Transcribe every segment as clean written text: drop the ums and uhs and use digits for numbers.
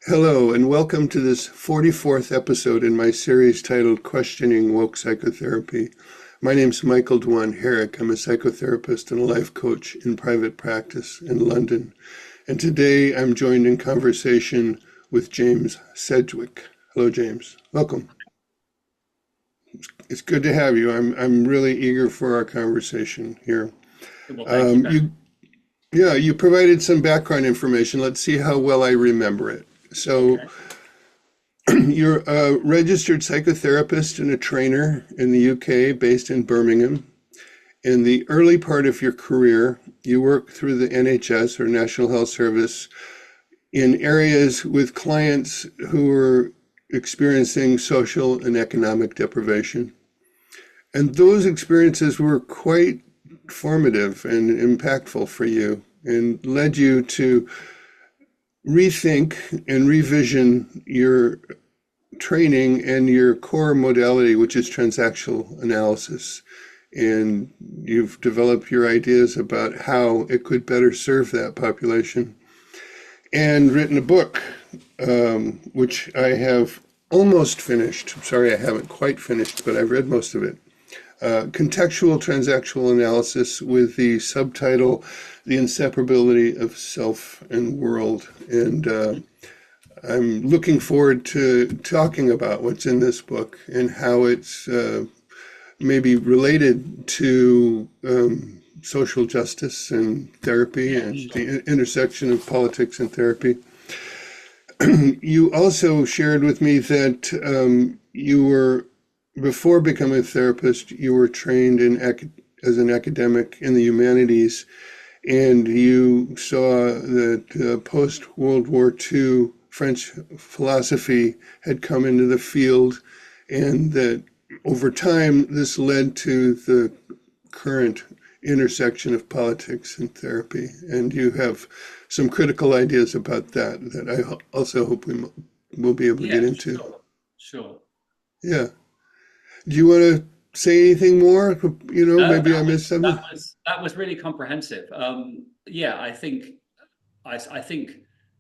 Hello, and welcome to this 44th episode in my series titled Questioning Woke Psychotherapy. My name's Michael Dwan Herrick. I'm a psychotherapist and a life coach in private practice in London. And today I'm joined in conversation with James Sedgwick. Hello, James. Welcome. It's good to have you. I'm really eager for our conversation here. Well, thank you Um, very you you provided some background information. Let's see how well I remember it. much. So Okay. you're a registered psychotherapist and a trainer in the UK based in Birmingham. In the early part of your career, you worked through the NHS or National Health Service in areas with clients who were experiencing social and economic deprivation. And those experiences were quite formative and impactful for you and led you to rethink and revision your training and your core modality, which is transactional analysis. And you've developed your ideas about how it could better serve that population and written a book, which I have almost finished. Sorry, I haven't quite finished, but I've read most of it. Contextual Transactional Analysis with the subtitle, The Inseparability of Self and World. And I'm looking forward to talking about what's in this book and how it's maybe related to social justice and therapy Yeah, and sure. the intersection of politics and therapy. You also shared with me that you were, before becoming a therapist, you were trained as an academic in the humanities, and you saw that post-World War II French philosophy had come into the field, and that over time this led to the current intersection of politics and therapy. And you have some critical ideas about that that I also hope will be able to get Yeah, into. sure. Sure. Yeah. Do you want to say anything more? No, Maybe I missed something. that was really comprehensive. Yeah, I think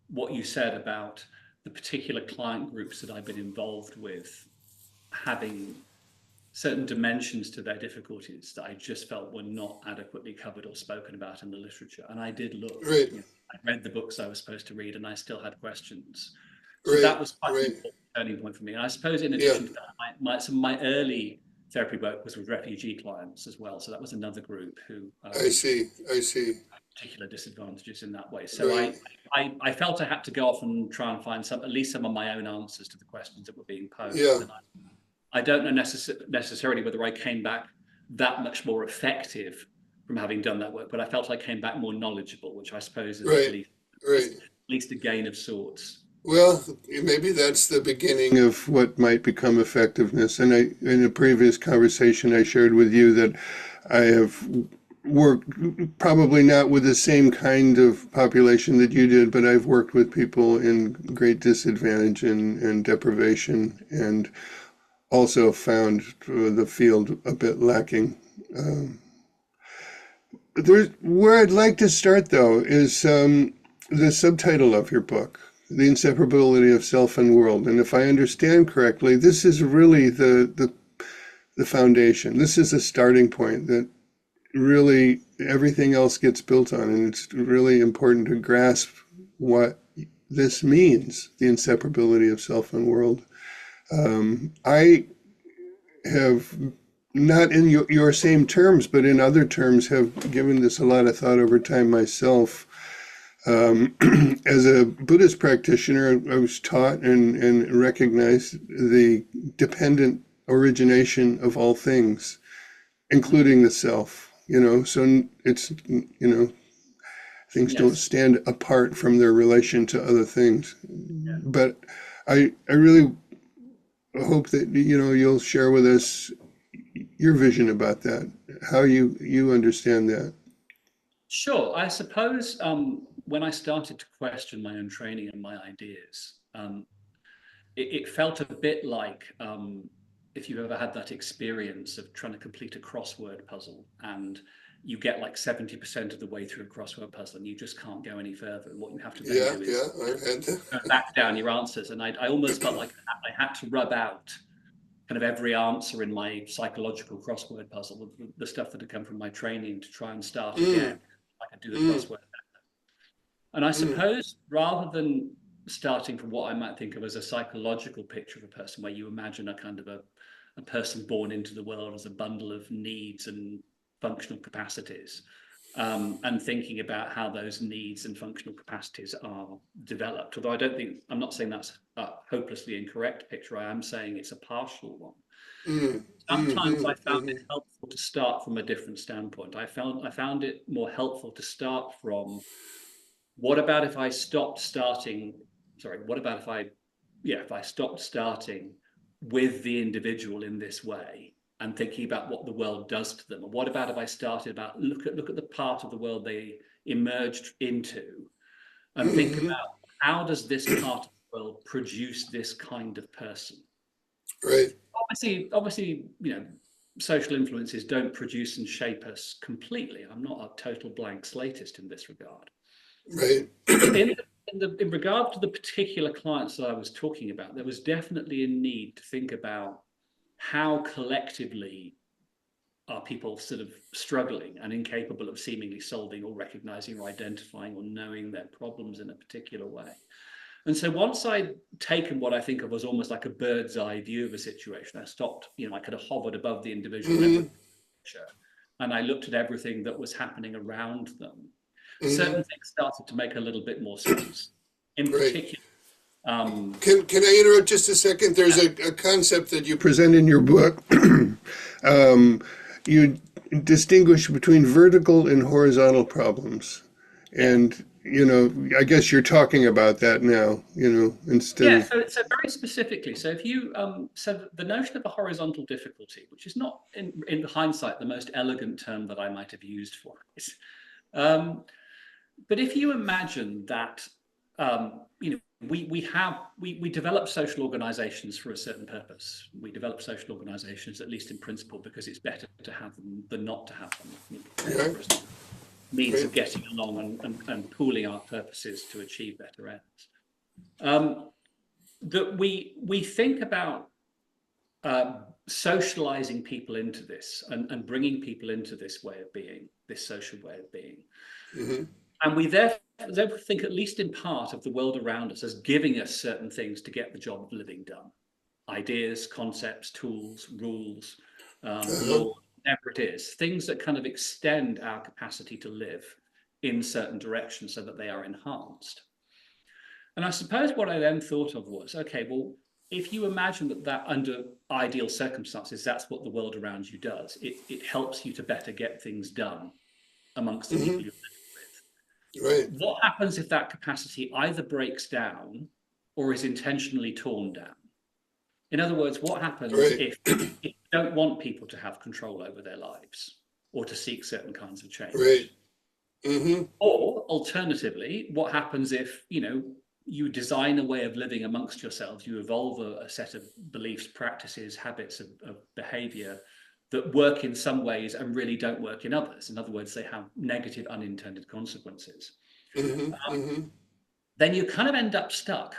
what you said about the particular client groups that I've been involved with having certain dimensions to their difficulties that I just felt were not adequately covered or spoken about in the literature. And I did look, Right, I read the books I was supposed to read and I still had questions. So right, that was quite an right. important turning point for me. And I suppose in Yeah, addition to that, some of my early therapy work was with refugee clients as well. So that was another group who I see, I see. particular disadvantages in that way. So Right, I felt I had to go off and try and find at least some of my own answers to the questions that were being yeah. posed. And I don't know necessarily whether I came back that much more effective from having done that work, but I felt I came back more knowledgeable, which I suppose is Right, right. at least a gain of sorts. Well, maybe that's the beginning of what might become effectiveness. And in a previous conversation, I shared with you that I have worked probably not with the same kind of population that you did, but I've worked with people in great disadvantage and deprivation, and also found the field a bit lacking. Um, where I'd like to start, though, is the subtitle of your book, The Inseparability of Self and World. And if I understand correctly, this is really the foundation. This is a starting point that really everything else gets built on. And it's really important to grasp what this means, the inseparability of self and world. I have, not in your same terms, but in other terms, have given this a lot of thought over time myself. Um, as a Buddhist practitioner, I was taught and recognized the dependent origination of all things, including the self. So it's, things don't Yes. stand apart from their relation to other things. Yeah. But I really hope that you'll share with us your vision about that, how you understand that. Sure. I suppose when I started to question my own training and my ideas, it felt a bit like if you've ever had that experience of trying to complete a crossword puzzle and you get like 70% of the way through a crossword puzzle and you just can't go any further. And what you have to then Yeah, do is yeah, I've had that. back down your answers. And I almost felt like I had to rub out kind of every answer in my psychological crossword puzzle, the stuff that had come from my training, to try and start again. I could do the crossword. And I suppose rather than starting from what I might think of as a psychological picture of a person, where you imagine a kind of a person born into the world as a bundle of needs and functional capacities, and thinking about how those needs and functional capacities are developed. Although I'm not saying that's a hopelessly incorrect picture, I am saying it's a partial one. Sometimes I found it helpful to start from a different standpoint. I found it more helpful to start from, what about if I stopped starting, what about if I stopped starting with the individual in this way and thinking about what the world does to them? And what about if I started about, look at the part of the world they emerged into, and think about, how does this part of the world produce this kind of person? Right. Obviously, social influences don't produce and shape us completely. I'm not a total blank slatist in this regard. Right. In regard to the particular clients that I was talking about, there was definitely a need to think about how collectively are people sort of struggling and incapable of seemingly solving or recognizing or identifying or knowing their problems in a particular way. And so once I'd taken what I think of as almost like a bird's eye view of a situation, I stopped, I kind of hovered above the individual picture, and I looked at everything that was happening around them. Certain things started to make a little bit more sense. In particular, can I interrupt just a second? There's a concept that you present in your book. You distinguish between vertical and horizontal problems, and I guess you're talking about that now. Instead of so very specifically. So if you so the notion of a horizontal difficulty, which is not in hindsight the most elegant term that I might have used for it. But if you imagine that, we develop social organizations for a certain purpose. We develop social organizations, at least in principle, because it's better to have them than not to have them. Means of getting along and pooling our purposes to achieve better ends. That we think about socializing people into this and bringing people into this way of being, this social way of being. And we therefore think, at least in part, of the world around us as giving us certain things to get the job of living done. Ideas, concepts, tools, rules, law, whatever it is. Things that kind of extend our capacity to live in certain directions so that they are enhanced. And I suppose what I then thought of was, okay, well, if you imagine that under ideal circumstances, that's what the world around you does, it helps you to better get things done amongst the people you live with. Right. What happens if that capacity either breaks down or is intentionally torn down? In other words, what happens if you don't want people to have control over their lives or to seek certain kinds of change? Right. Or alternatively, what happens if, you design a way of living amongst yourselves, you evolve a set of beliefs, practices, habits of behavior that work in some ways and really don't work in others. In other words, they have negative unintended consequences. Then you kind of end up stuck.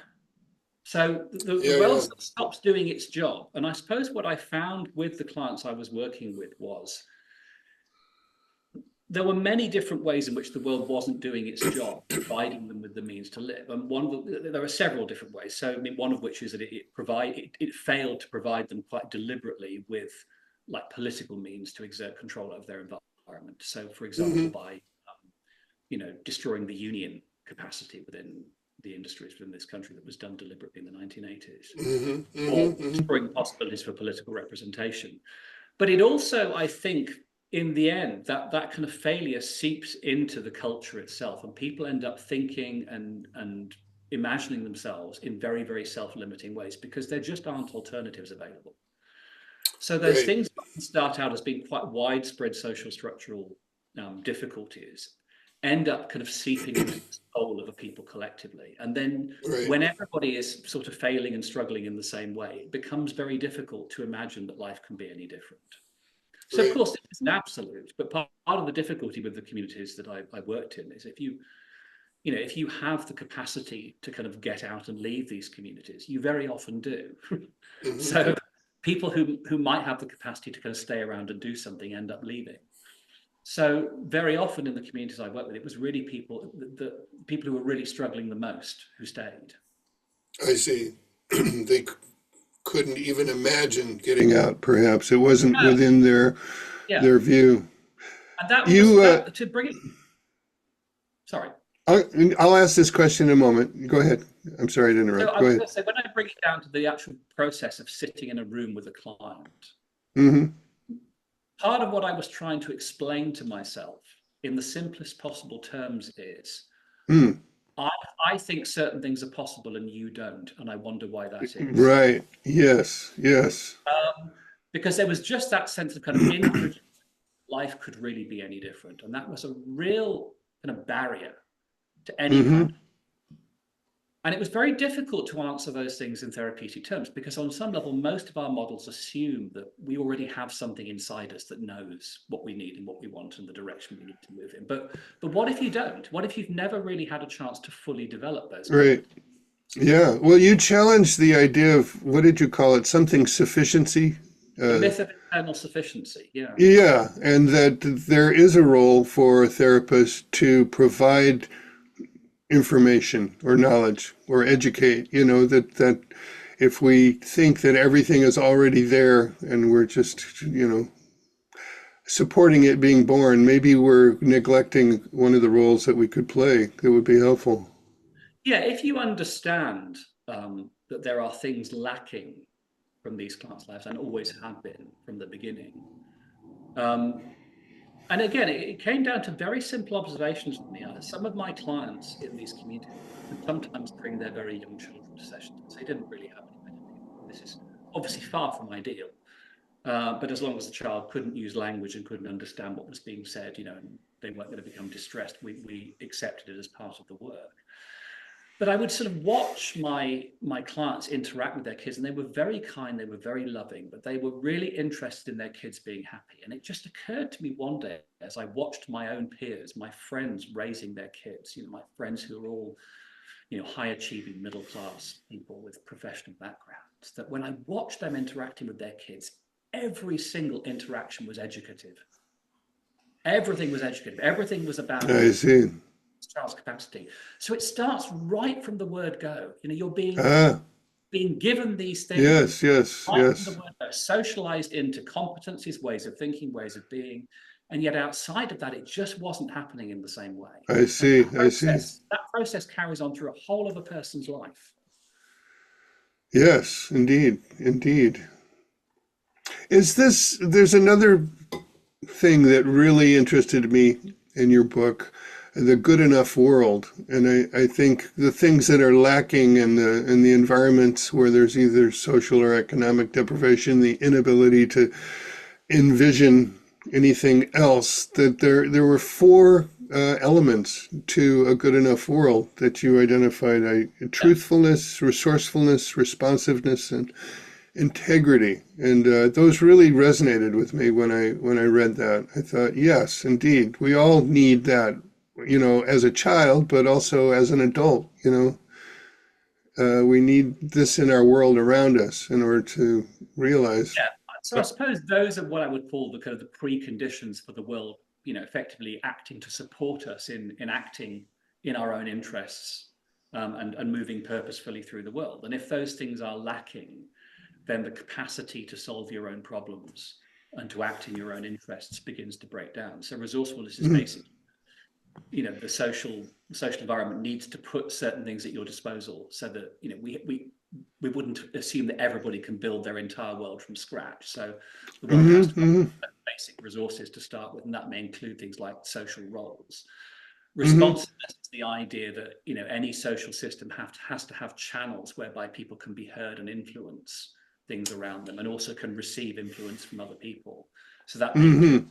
So the world stops doing its job. And I suppose what I found with the clients I was working with was there were many different ways in which the world wasn't doing its job, providing them with the means to live. And there are several different ways. So, one of which is that it failed to provide them quite deliberately with political means to exert control over their environment. So, for example, by destroying the union capacity within the industries within this country, that was done deliberately in the 1980s, or destroying possibilities for political representation. But it also, I think, in the end, that kind of failure seeps into the culture itself, and people end up thinking and imagining themselves in very, very self-limiting ways because there just aren't alternatives available. So those things start out as being quite widespread social structural difficulties, end up kind of seeping into the soul of a people collectively. And then when everybody is sort of failing and struggling in the same way, it becomes very difficult to imagine that life can be any different. So of Right. course it isn't absolute, but part of the difficulty with the communities that I worked in is if you have the capacity to kind of get out and leave these communities, you very often do. Hmm. So people who might have the capacity to kind of stay around and do something end up leaving. So very often in the communities I worked with, it was really the people who were really struggling the most who stayed. I see. They couldn't even imagine getting out, perhaps. It wasn't Yeah, within yeah. their view. And that was You, that to bring it. Sorry. I, I'll ask this question in a moment. Go ahead. I'm sorry to So interrupt. I Go was ahead. going to say, when I bring it down to the actual process of sitting in a room with a client, Hmm. part of what I was trying to explain to myself in the simplest possible terms is Mm. I, I think certain things are possible and you don't, and I wonder why that is. Right. Yes. Yes. Because there was just that sense of kind of incredulity life could really be any different. And that was a real kind of barrier to any kind Hmm. of. And it was very difficult to answer those things in therapeutic terms because, on some level, most of our models assume that we already have something inside us that knows what we need and what we want and the direction we need to move in. But what if you don't? What if you've never really had a chance to fully develop those Right. capabilities? Yeah. Well, you challenged the idea of, what did you call it? Something sufficiency. The Uh, myth of internal sufficiency. Yeah. yeah. And that there is a role for a therapist to provide information or knowledge or educate, that if we think that everything is already there and we're just, supporting it being born, maybe we're neglecting one of the roles that we could play that would be helpful. Yeah. If you understand that there are things lacking from these clients' lives and always have been from the beginning. And again, it came down to very simple observations with me. Some of my clients in these communities would sometimes bring their very young children to sessions. They didn't really have anywhere to be. This is obviously far from ideal. But as long as the child couldn't use language and couldn't understand what was being said, and they weren't going to become distressed, we accepted it as part of the work. But I would sort of watch my clients interact with their kids, and they were very kind, they were very loving, but they were really interested in their kids being happy. And it just occurred to me one day as I watched my own peers, my friends raising their kids, my friends who are all, high achieving middle class people with professional backgrounds, that when I watched them interacting with their kids, every single interaction was educative. Everything was educative. Everything was about I see. child's capacity. So it starts right from the word go. You're Ah, being given these things yes, yes, right from the yes. word go, socialized into competencies, ways of thinking, ways of being. And yet outside of that, it just wasn't happening in the same way. I And see. I see. that process carries on through a whole of a person's life. Yes, indeed, indeed. There's another thing that really interested me in your book, the good enough world. And I think the things that are lacking in the environments where there's either social or economic deprivation, the inability to envision anything else, that there were four elements to a good enough world that you identified: Yeah. truthfulness, resourcefulness, responsiveness, and integrity. And those really resonated with me when I read that. I thought, yes, indeed, we all need that, as a child, but also as an adult. We need this in our world around us in order to realize. Yeah. So I suppose those are what I would call the kind of the preconditions for the world, effectively acting to support us in acting in our own interests, and moving purposefully through the world. And if those things are lacking, then the capacity to solve your own problems and to act in your own interests begins to break down. So resourcefulness is Mhm. basically, the social environment needs to put certain things at your disposal so that, we wouldn't assume that everybody can build their entire world from scratch. So the world has to have Mhm. basic resources to start with, and that may include things like social roles. Mhm. Responsiveness is the idea that, any social system has to have channels whereby people can be heard and influence things around them, and also can receive influence from other people. So that may include Mhm.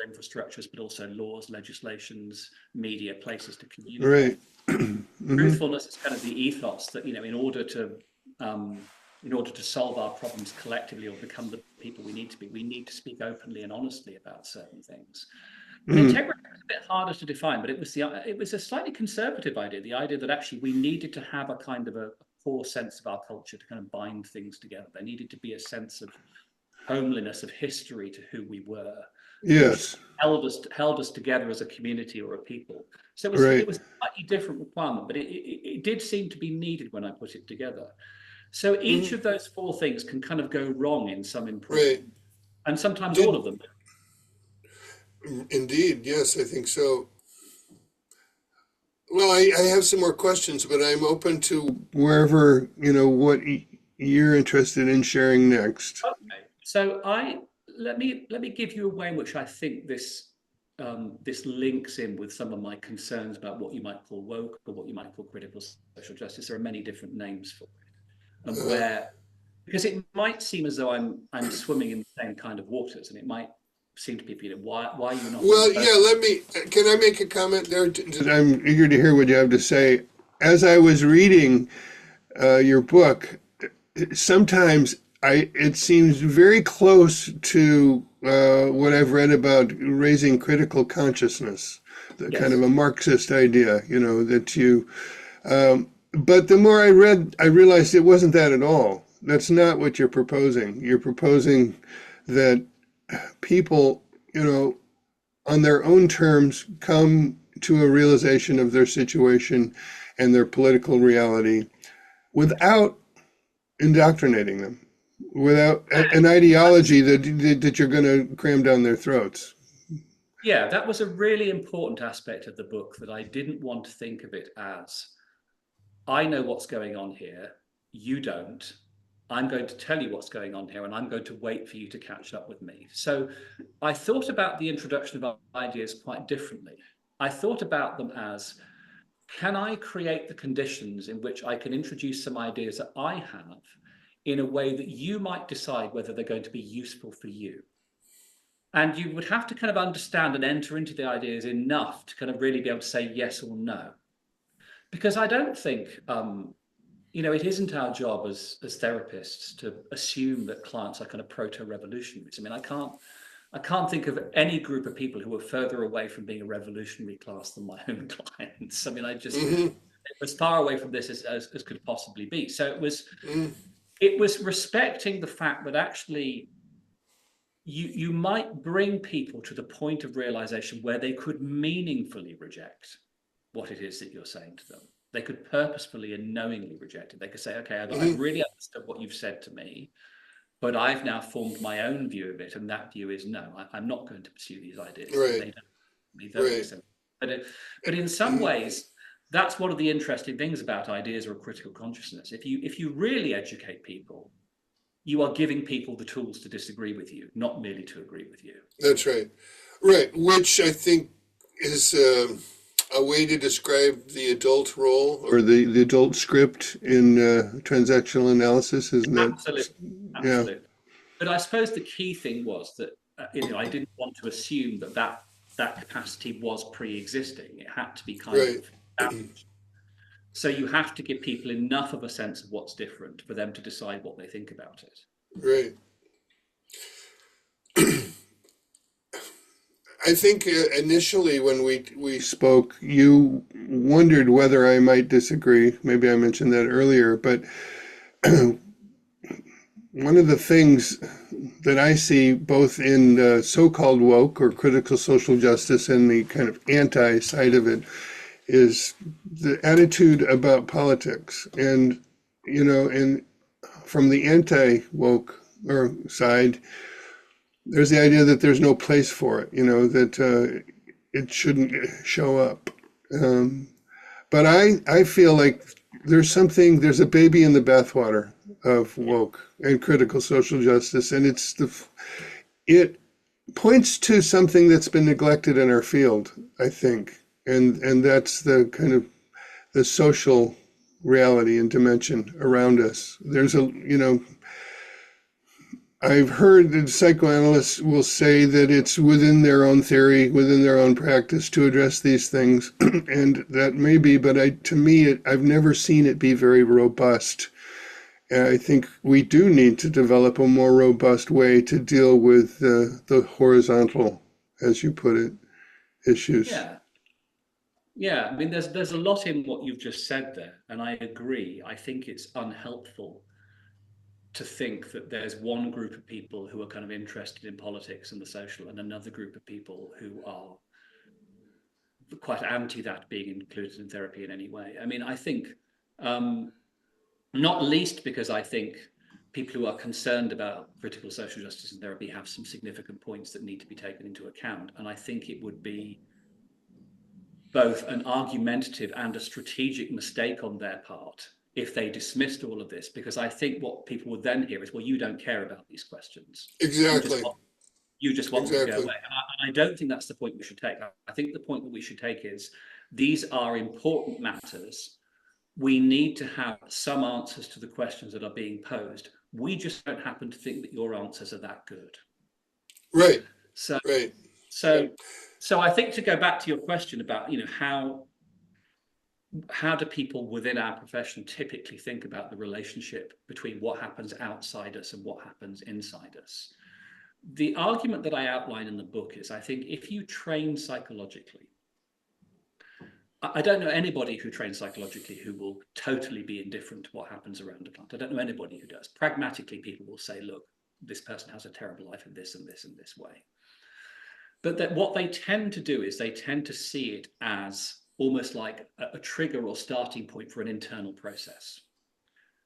infrastructures, but also laws, legislations, media, places to communicate. Right. Mhm. Truthfulness is kind of the ethos that, in order to in order to solve our problems collectively or become the people we need to be, we need to speak openly and honestly about certain things. But integrity was a bit harder to define, but it was a slightly conservative idea, the idea that actually we needed to have a kind of a core sense of our culture to kind of bind things together. There needed to be a sense of homeliness, of history to who we were. Yes. Held us together as a community or a people. So it was a slightly different requirement, but it did seem to be needed when I put it together. So each of those four things can kind of go wrong in some improvement, and sometimes all of them. Indeed, yes, I think so. Well, I have some more questions, but I'm open to wherever, what you're interested in sharing next. Okay, so let me give you a way in which I think this links in with some of my concerns about what you might call woke or what you might call critical social justice. There are many different names for it, and because it might seem as though I'm swimming in the same kind of waters, and it might seem to people, why are you not? Well, can I make a comment there? I'm eager to hear what you have to say. As I was reading your book, sometimes it seems very close to what I've read about raising critical consciousness, the kind of a Marxist idea, that you, but the more I read, I realized it wasn't that at all. That's not what you're proposing. You're proposing that people, on their own terms, come to a realization of their situation and their political reality without indoctrinating them, without an ideology that you're going to cram down their throats. Yeah, that was a really important aspect of the book, that I didn't want to think of it as, I know what's going on here, you don't. I'm going to tell you what's going on here, and I'm going to wait for you to catch up with me. So I thought about the introduction of ideas quite differently. I thought about them as, can I create the conditions in which I can introduce some ideas that I have in a way that you might decide whether they're going to be useful for you? And you would have to kind of understand and enter into the ideas enough to kind of really be able to say yes or no. Because I don't think, it isn't our job as therapists to assume that clients are kind of proto-revolutionaries. I mean, I can't think of any group of people who are further away from being a revolutionary class than my own clients. I mean, it was far away from this as could possibly be. So it was respecting the fact that actually you might bring people to the point of realization where they could meaningfully reject what it is that you're saying to them. They could purposefully and knowingly reject it. They could say, okay, I've really understood what you've said to me, but I've now formed my own view of it, and that view is no, I'm not going to pursue these ideas. Right. They don't make sense. But in some ways, that's one of the interesting things about ideas or critical consciousness. If you really educate people, you are giving people the tools to disagree with you, not merely to agree with you. That's right. Right, which I think is a way to describe the adult role or the adult script in transactional analysis, isn't that? Absolutely. But I suppose the key thing was that I didn't want to assume that capacity was pre-existing. It had to be kind of established. So you have to give people enough of a sense of what's different for them to decide what they think about it. Right. I think initially when we spoke, you wondered whether I might disagree. Maybe I mentioned that earlier, but one of the things that I see both in so-called woke or critical social justice and the kind of anti-side of it is the attitude about politics. And, and from the anti-woke or side, there's the idea that there's no place for it, that it shouldn't show up. But I feel like there's a baby in the bathwater of woke and critical social justice, and it points to something that's been neglected in our field, I think, and that's the kind of the social reality and dimension around us. There's I've heard that psychoanalysts will say that it's within their own theory, within their own practice to address these things, and that may be, but to me, I've never seen it be very robust And I think we do need to develop a more robust way to deal with the horizontal, as you put it, issues. Yeah. Yeah, I mean, there's a lot in what you've just said there, and I agree. I think it's unhelpful to think that there's one group of people who are kind of interested in politics and the social, and another group of people who are quite anti that being included in therapy in any way. I mean, I think um, not least because I think people who are concerned about critical social justice in therapy have some significant points that need to be taken into account, and I think it would be both an argumentative and a strategic mistake on their part if they dismissed all of this, because I think what people would then hear is, well, you don't care about these questions. Exactly. You just want them to go Exactly. away. And I don't think that's the point we should take. I think the point that we should take is these are important matters. We need to have some answers to the questions that are being posed. We just don't happen to think that your answers are that good. Right. So, Right. so, so I think to go back to your question about, how do people within our profession typically think about the relationship between what happens outside us and what happens inside us? The argument that I outline in the book is, I think if you train psychologically, I don't know anybody who trains psychologically who will totally be indifferent to what happens around a client. I don't know anybody who does. Pragmatically, people will say, look, this person has a terrible life in this and this and this way. But that what they tend to do is they tend to see it as almost like a trigger or starting point for an internal process.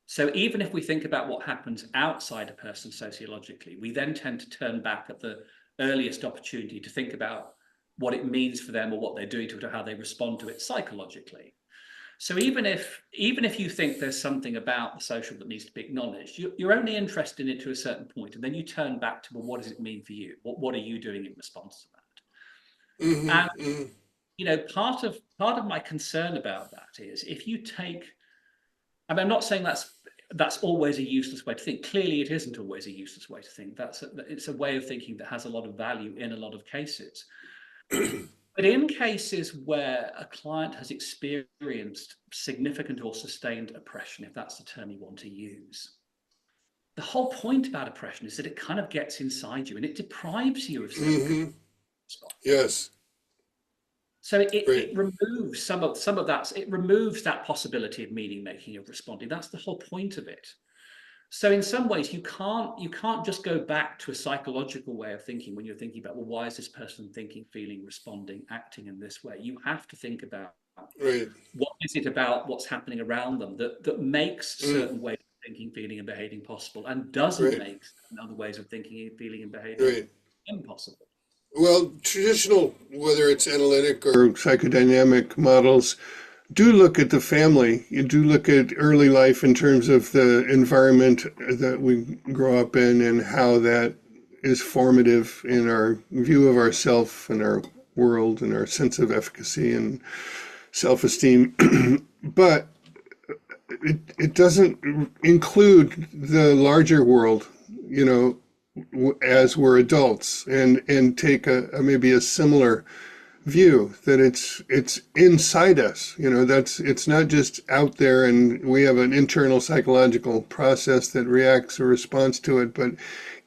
So even if we think about what happens outside a person sociologically, we then tend to turn back at the earliest opportunity to think about what it means for them or what they're doing to it or how they respond to it psychologically. So even if you think there's something about the social that needs to be acknowledged, you're only interested in it to a certain point, and then you turn back to, well, what does it mean for you? What are you doing in response to that? And Mm-hmm. Mm-hmm. part of my concern about that is if you take, I mean, I'm not saying that's always a useless way to think. Clearly, it isn't always a useless way to think. It's a way of thinking that has a lot of value in a lot of cases. But in cases where a client has experienced significant or sustained oppression, if that's the term you want to use, the whole point about oppression is that it kind of gets inside you and it deprives you of certain Mm-hmm. Yes. So it Great. removes some of that. It removes that possibility of meaning making, of responding. That's the whole point of it. So in some ways, you can't just go back to a psychological way of thinking when you're thinking about, well, why is this person thinking, feeling, responding, acting in this way? You have to think about Right. what is it about what's happening around them that makes Mm. certain ways of thinking, feeling, and behaving possible, and doesn't Right. make other ways of thinking, feeling, and behaving Right. impossible. Well, traditional, whether it's analytic or psychodynamic models, do look at the family. You do look at early life in terms of the environment that we grow up in and how that is formative in our view of ourself and our world and our sense of efficacy and self-esteem. But it doesn't include the larger world, you know, as we're adults and take a maybe a similar view that it's inside us, you know, that's it's not just out there and we have an internal psychological process that reacts or responds to it, but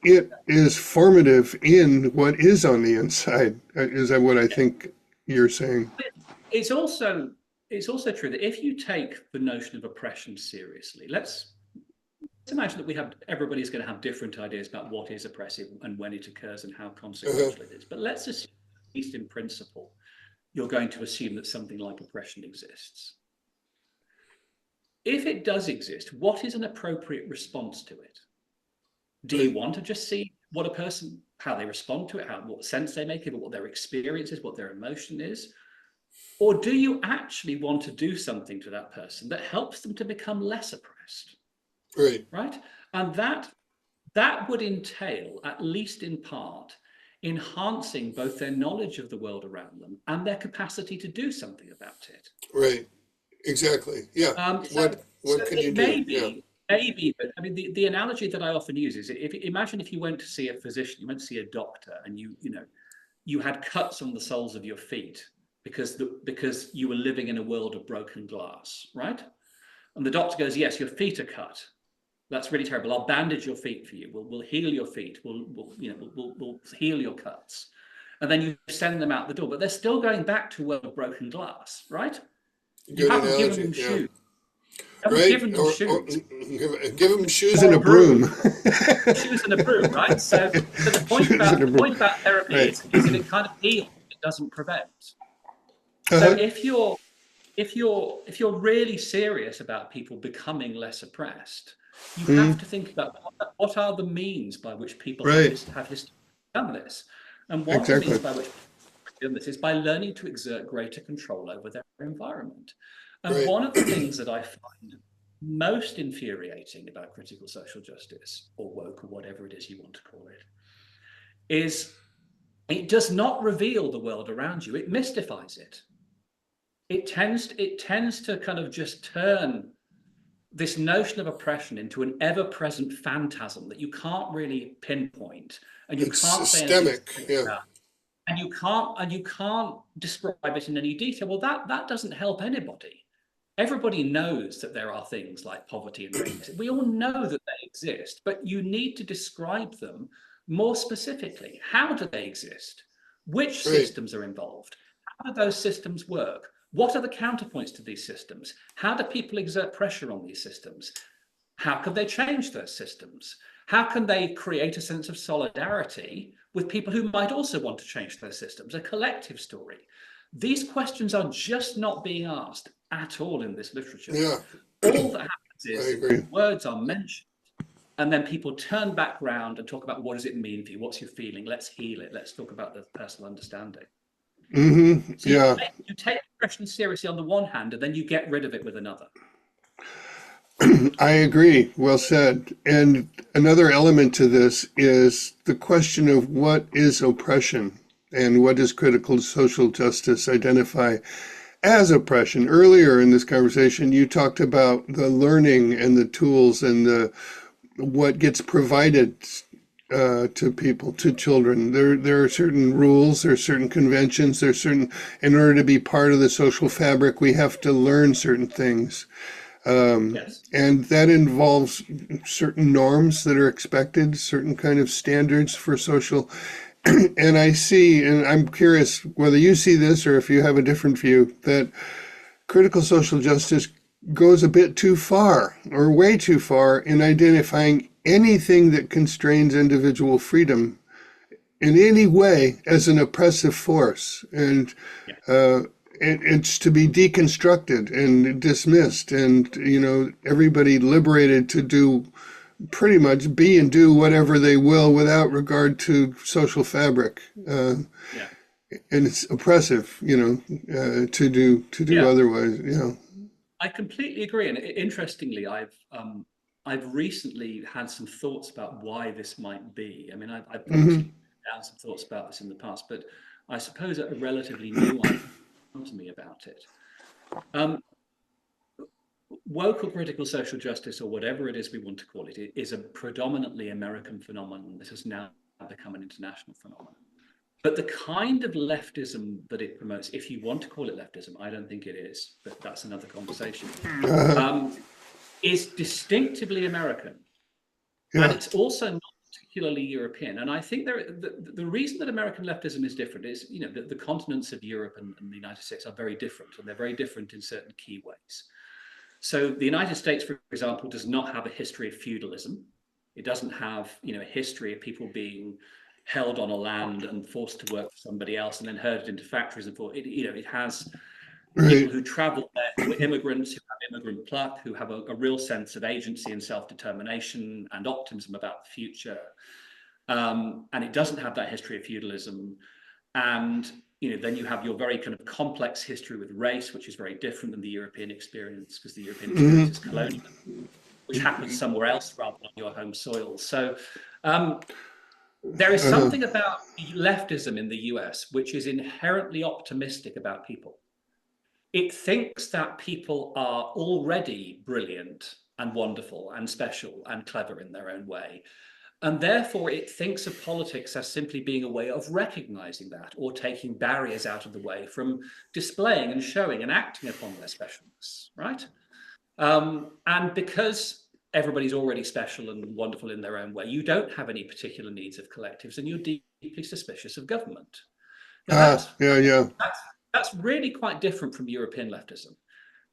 it is formative in what is on the inside. Is that what I think you're saying? It's also true that if you take the notion of oppression seriously, let's imagine that everybody's going to have different ideas about what is oppressive and when it occurs and how Uh-huh. consequential it is. But let's assume, at least in principle, you're going to assume that something like oppression exists. If it does exist, what is an appropriate response to it? Do you Right. want to just see what a person, how they respond to it, what sense they make of it, what their experience is, what their emotion is? Or do you actually want to do something to that person that helps them to become less oppressed? Right. Right? And that would entail, at least in part, enhancing both their knowledge of the world around them and their capacity to do something about it. Right. Exactly. Yeah. So What can you it do? Yeah. may be, but I mean, the analogy that I often use is, imagine if you went to see a physician, you went to see a doctor, and you had cuts on the soles of your feet because you were living in a world of broken glass, right? And the doctor goes, yes, your feet are cut. That's really terrible. I'll bandage your feet for you. We'll heal your feet. We'll heal your cuts. And then you send them out the door, but they're still going back to work with broken glass, right? You Good haven't given analogy. them Yeah. shoes. You haven't Right. given them shoes. Give them shoes and a broom. Shoes and a broom, right? So the point about therapy Right. is that it kind of heals, it doesn't prevent. So Uh-huh. if you're really serious about people becoming less oppressed, you have to think about what are the means by which people have done this, and one of the means by which people have done this is by learning to exert greater control over their environment. And one of the things that I find most infuriating about critical social justice, or woke, or whatever it is you want to call it, is it does not reveal the world around you. It mystifies it. It tends to kind of just turn this notion of oppression into an ever-present phantasm that you can't really pinpoint, and you can't say systemic, anything about, and you can't describe it in any detail. Well, that doesn't help anybody. Everybody knows that there are things like poverty and racism. We all know that they exist, but you need to describe them more specifically. How do they exist? Which systems are involved? How do those systems work? What are the counterpoints to these systems? How do people exert pressure on these systems? How can they change those systems? How can they create a sense of solidarity with people who might also want to change those systems? A collective story. These questions are just not being asked at all in this literature. Yeah. All that happens is words are mentioned, and then people turn back around and talk about what does it mean for you? What's your feeling? Let's heal it. Let's talk about the personal understanding. Mm-hmm. So you take oppression seriously on the one hand, and then you get rid of it with another. I agree. Well said. And another element to this is the question of what is oppression and what does critical social justice identify as oppression. Earlier in this conversation, you talked about the learning and the tools and the what gets provided to people, to children. There are certain rules, there are certain conventions, in order to be part of the social fabric, we have to learn certain things. And that involves certain norms that are expected, certain kind of standards for social. And I see, and I'm curious whether you see this or if you have a different view, that critical social justice goes a bit too far or way too far in identifying anything that constrains individual freedom in any way as an oppressive force. And it's to be deconstructed and dismissed, and everybody liberated to do pretty much be and do whatever they will without regard to social fabric. And it's oppressive, to do otherwise. I completely agree, and interestingly, I've recently had some thoughts about why this might be. I mean, I've obviously had some thoughts about this in the past, but I suppose a relatively new one come to me about it. Woke or critical social justice, or whatever it is we want to call it, is a predominantly American phenomenon. This has now become an international phenomenon. But the kind of leftism that it promotes, if you want to call it leftism, I don't think it is, but that's another conversation, is distinctively American. And it's also not particularly European. And I think the reason that American leftism is different is, the continents of Europe and the United States are very different, and they're very different in certain key ways. So the United States, for example, does not have a history of feudalism. It doesn't have, a history of people being held on a land and forced to work for somebody else and then herded into factories and for it has people who travel there, who are immigrants, who have immigrant pluck, who have a real sense of agency and self-determination and optimism about the future. And it doesn't have that history of feudalism. And then you have your very kind of complex history with race, which is very different than the European experience, because the European experience is colonial, which happens somewhere else rather than on your home soil. So there is something about leftism in the US which is inherently optimistic about people. It thinks that people are already brilliant and wonderful and special and clever in their own way. And therefore, it thinks of politics as simply being a way of recognizing that, or taking barriers out of the way from displaying and showing and acting upon their specialness, right? And because everybody's already special and wonderful in their own way. You don't have any particular needs of collectives, and you're deeply suspicious of government. Now Yeah. that's really quite different from European leftism,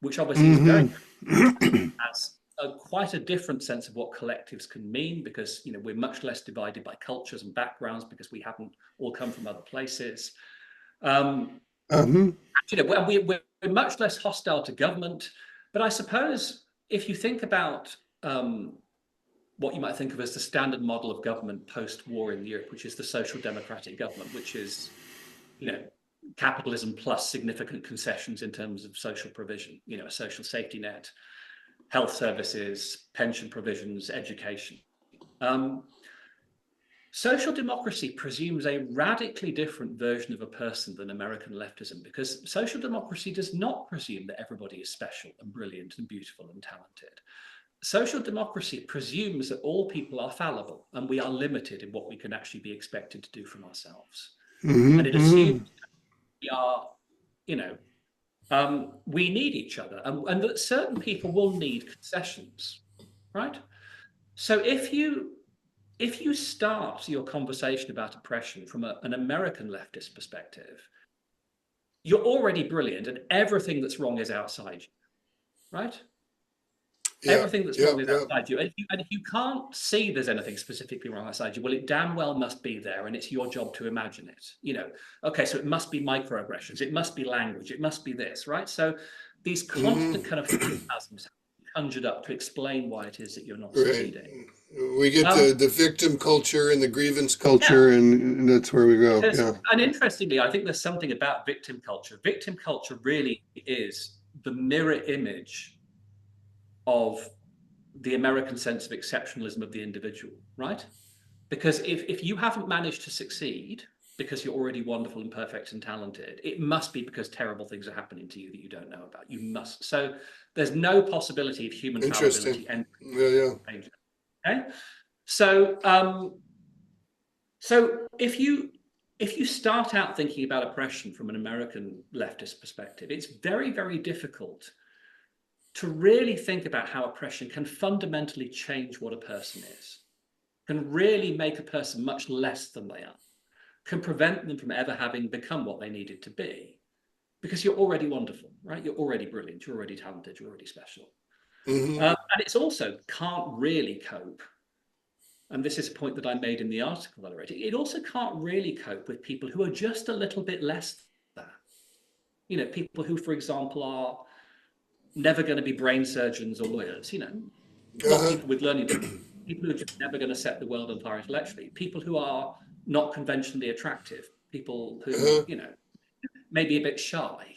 which obviously is very Mm-hmm. has quite a different sense of what collectives can mean, because we're much less divided by cultures and backgrounds because we haven't all come from other places. Uh-huh. We're much less hostile to government, but I suppose if you think about what you might think of as the standard model of government post-war in Europe, which is the social democratic government, which is, capitalism plus significant concessions in terms of social provision, a social safety net, health services, pension provisions, education. Social democracy presumes a radically different version of a person than American leftism, because social democracy does not presume that everybody is special and brilliant and beautiful and talented. Social democracy presumes that all people are fallible and we are limited in what we can actually be expected to do from ourselves. Mm-hmm. And it assumes we are, we need each other, and that certain people will need concessions, right? So if you start your conversation about oppression from an American leftist perspective, you're already brilliant and everything that's wrong is outside you, right? Yeah. Everything that's wrong is outside you. And if you can't see there's anything specifically wrong outside you, well, it damn well must be there, and it's your job to imagine it. Okay, so it must be microaggressions, it must be language, it must be this, right? So these constant kind of phantasms conjured up to explain why it is that you're not succeeding. We get the victim culture and the grievance culture, and that's where we go. And interestingly, I think there's something about victim culture. Victim culture really is the mirror image of the American sense of exceptionalism of the individual, right? Because if you haven't managed to succeed because you're already wonderful and perfect and talented, it must be because terrible things are happening to you that you don't know about. You must. So there's no possibility of human fallibility. Okay. So if you start out thinking about oppression from an American leftist perspective, it's very, very difficult to really think about how oppression can fundamentally change what a person is, can really make a person much less than they are, can prevent them from ever having become what they needed to be, because you're already wonderful, right? You're already brilliant, you're already talented, you're already special. And it's also can't really cope, and this is a point that I made in the article that I wrote, it also can't really cope with people who are just a little bit less than that. People who, for example, are never going to be brain surgeons or lawyers, not people with learning difficulties, people who are just never going to set the world on fire intellectually, people who are not conventionally attractive, people who, may be a bit shy.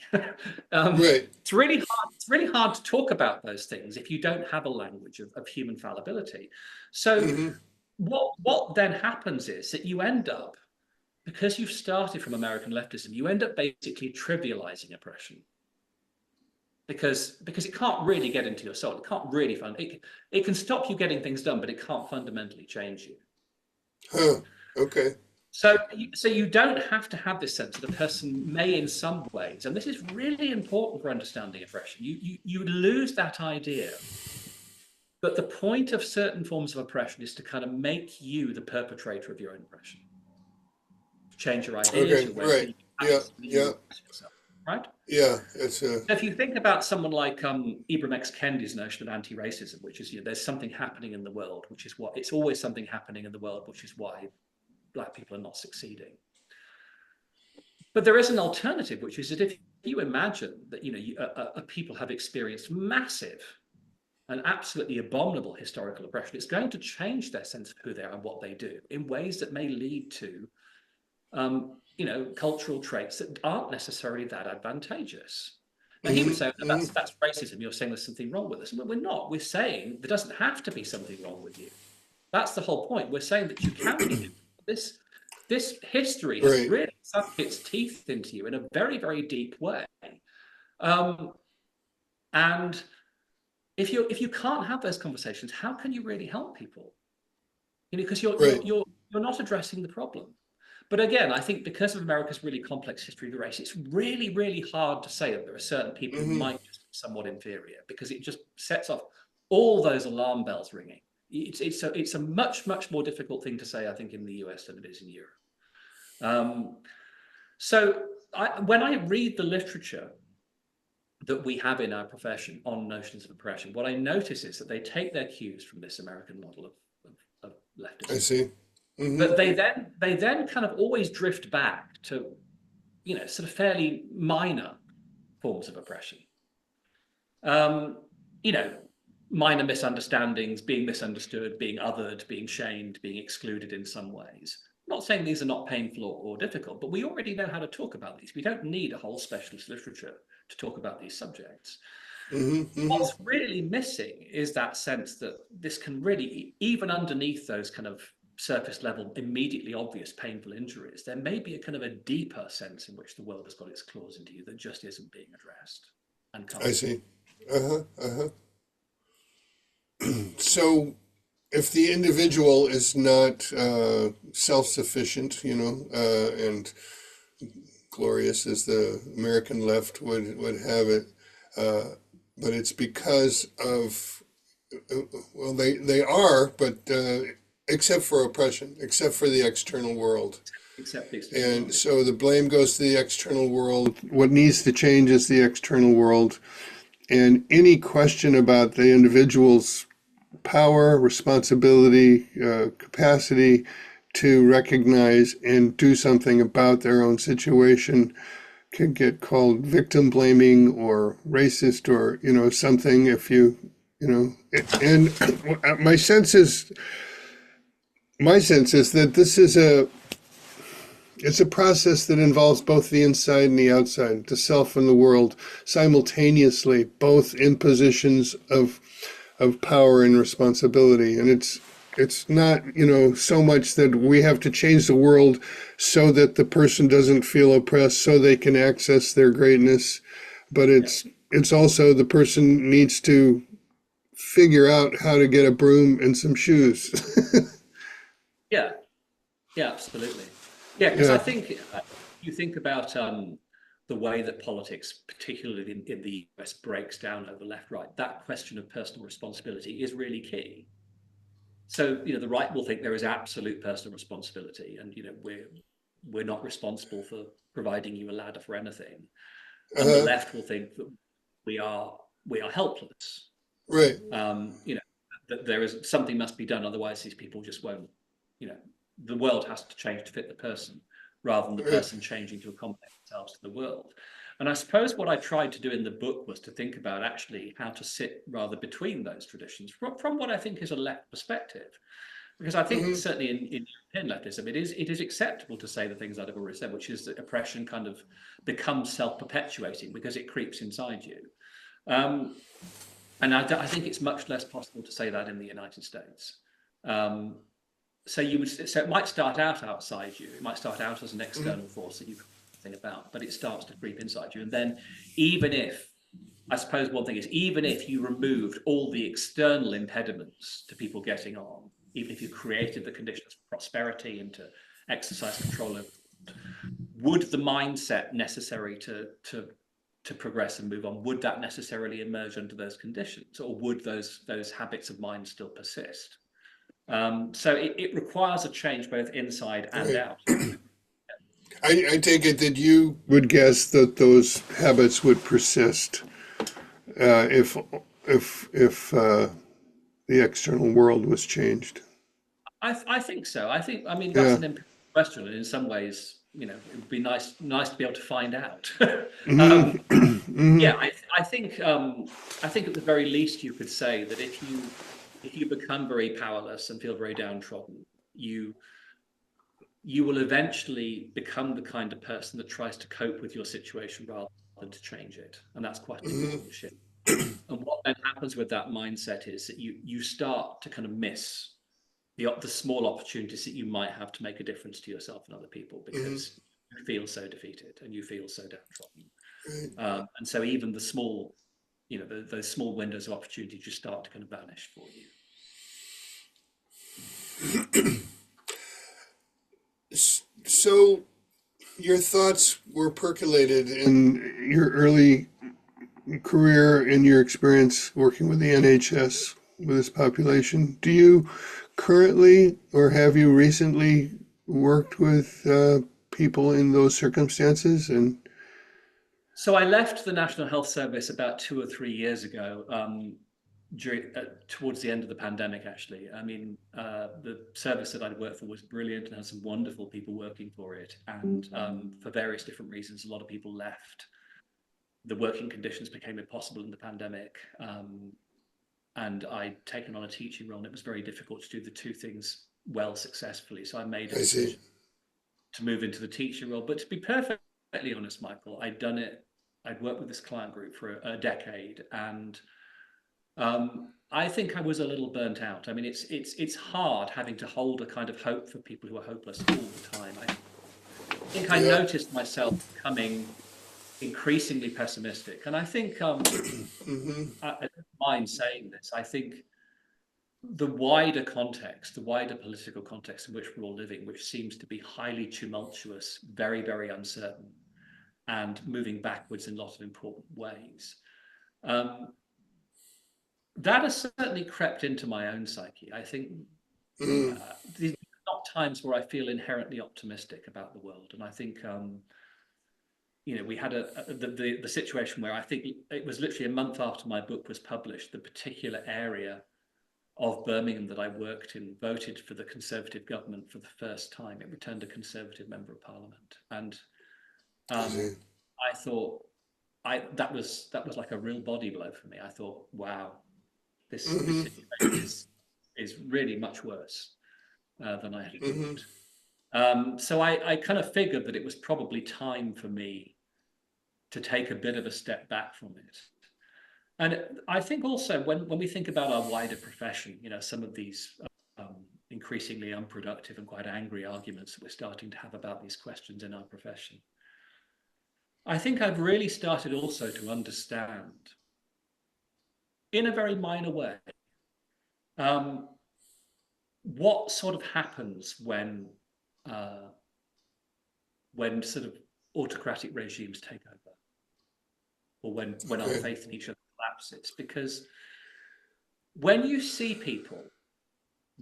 It's really hard to talk about those things if you don't have a language of human fallibility. So what then happens is that you end up, because you've started from American leftism, you end up basically trivializing oppression. Because it can't really get into your soul. It can't really it can stop you getting things done, but it can't fundamentally change you. Okay. So you don't have to have this sense that a person may, in some ways, and this is really important for understanding oppression. You lose that idea. But the point of certain forms of oppression is to kind of make you the perpetrator of your own oppression. Change your ideas, your way of thinking, right? Yeah. If you think about someone like Ibram X. Kendi's notion of anti-racism, which is there's something happening in the world, which is what it's always something happening in the world, which is why Black people are not succeeding. But there is an alternative, which is that if you imagine that people have experienced massive and absolutely abominable historical oppression, it's going to change their sense of who they are and what they do in ways that may lead to cultural traits that aren't necessarily that advantageous. Now, he would say, that's racism. You're saying there's something wrong with us. But we're not. We're saying there doesn't have to be something wrong with you. That's the whole point. We're saying that you can be. This history has really sunk its teeth into you in a very, very deep way. And if you can't have those conversations, how can you really help people? Because you're not addressing the problem. But again, I think because of America's really complex history of the race, it's really, really hard to say that there are certain people who might just be somewhat inferior, because it just sets off all those alarm bells ringing. It's a much more difficult thing to say, I think, in the US than it is in Europe. So when I read the literature that we have in our profession on notions of oppression, what I notice is that they take their cues from this American model of leftism. I see. Mm-hmm. But they then kind of always drift back to, sort of fairly minor forms of oppression. Minor misunderstandings, being misunderstood, being othered, being shamed, being excluded in some ways. I'm not saying these are not painful or difficult, but we already know how to talk about these. We don't need a whole specialist literature to talk about these subjects. Mm-hmm. What's really missing is that sense that this can really, even underneath those kind of surface level, immediately obvious painful injuries, there may be a kind of a deeper sense in which the world has got its claws into you that just isn't being addressed. And can't. I see. So if the individual is not self-sufficient, and glorious as the American left would have it, but it's because of, well, they are, but except for oppression, except for the external world. And so the blame goes to the external world. What needs to change is the external world. And any question about the individual's power, responsibility, capacity to recognize and do something about their own situation can get called victim blaming or racist or, something if and my sense is that this is it's a process that involves both the inside and the outside, the self and the world, simultaneously, both in positions of power and responsibility. And it's not, so much that we have to change the world so that the person doesn't feel oppressed, so they can access their greatness. But it's also the person needs to figure out how to get a broom and some shoes. Yeah, absolutely. Yeah, because I think you think about the way that politics, particularly in the US, breaks down over left-right, that question of personal responsibility is really key. So, the right will think there is absolute personal responsibility, and we're not responsible for providing you a ladder for anything. And the left will think that we are helpless. Right. That there is something must be done, otherwise these people just won't. The world has to change to fit the person, rather than the person changing to accommodate themselves to the world. And I suppose what I tried to do in the book was to think about actually how to sit rather between those traditions from what I think is a left perspective. Because I think certainly in European leftism, it is acceptable to say the things I've already said, which is that oppression kind of becomes self-perpetuating because it creeps inside you. And I think it's much less possible to say that in the United States. So it might start out outside you. It might start out as an external force that you can think about, but it starts to creep inside you. And then I suppose one thing is, even if you removed all the external impediments to people getting on, even if you created the conditions for prosperity and to exercise control over, would the mindset necessary to progress and move on, would that necessarily emerge under those conditions, or would those habits of mind still persist? So it requires a change both inside and out. I take it that you would guess that those habits would persist if the external world was changed. I think so. I mean that's an important question, and in some ways, it would be nice to be able to find out. Yeah, I think at the very least you could say that if you become very powerless and feel very downtrodden, you will eventually become the kind of person that tries to cope with your situation rather than to change it. And that's quite an important shift. And what then happens with that mindset is that you start to kind of miss the small opportunities that you might have to make a difference to yourself and other people, because you feel so defeated and you feel so downtrodden. And so even the small, those small windows of opportunity just start to kind of vanish for you. So your thoughts were percolated in your early career, in your experience working with the NHS. with this population. Do you currently or have you recently worked with people in those circumstances? And So I left the National Health Service about 2 or 3 years ago, towards the end of the pandemic, actually. I mean, the service that I'd worked for was brilliant and had some wonderful people working for it. And for various different reasons, a lot of people left. The working conditions became impossible in the pandemic. And I'd taken on a teaching role, and it was very difficult to do the two things well successfully. So I made a I see. decision to move into the teaching role. But to be perfectly honest, Michael, I'd worked with this client group for a decade, and I think I was a little burnt out. I mean, it's hard having to hold a kind of hope for people who are hopeless all the time. I think I Yeah. noticed myself becoming increasingly pessimistic, and I think Hmm. I don't mind saying this. I think the wider context, the wider political context in which we're all living, which seems to be highly tumultuous, very, very uncertain, and moving backwards in lots of important ways. Um, that has certainly crept into my own psyche. I think Mm. these are not times where I feel inherently optimistic about the world, and I think we had the situation where I think it was literally a month after my book was published, the particular area of Birmingham that I worked in voted for the Conservative government for the first time. It returned a Conservative member of Parliament, and I see. I thought that was like a real body blow for me. I thought, wow, this Hmm. situation is really much worse than I had Hmm. thought. So I kind of figured that it was probably time for me to take a bit of a step back from it. And I think also when we think about our wider profession, some of these increasingly unproductive and quite angry arguments that we're starting to have about these questions in our profession, I think I've really started also to understand, in a very minor way, um, what sort of happens uh, when sort of autocratic regimes take over, or when our Okay. faith in each other collapses. Because when you see people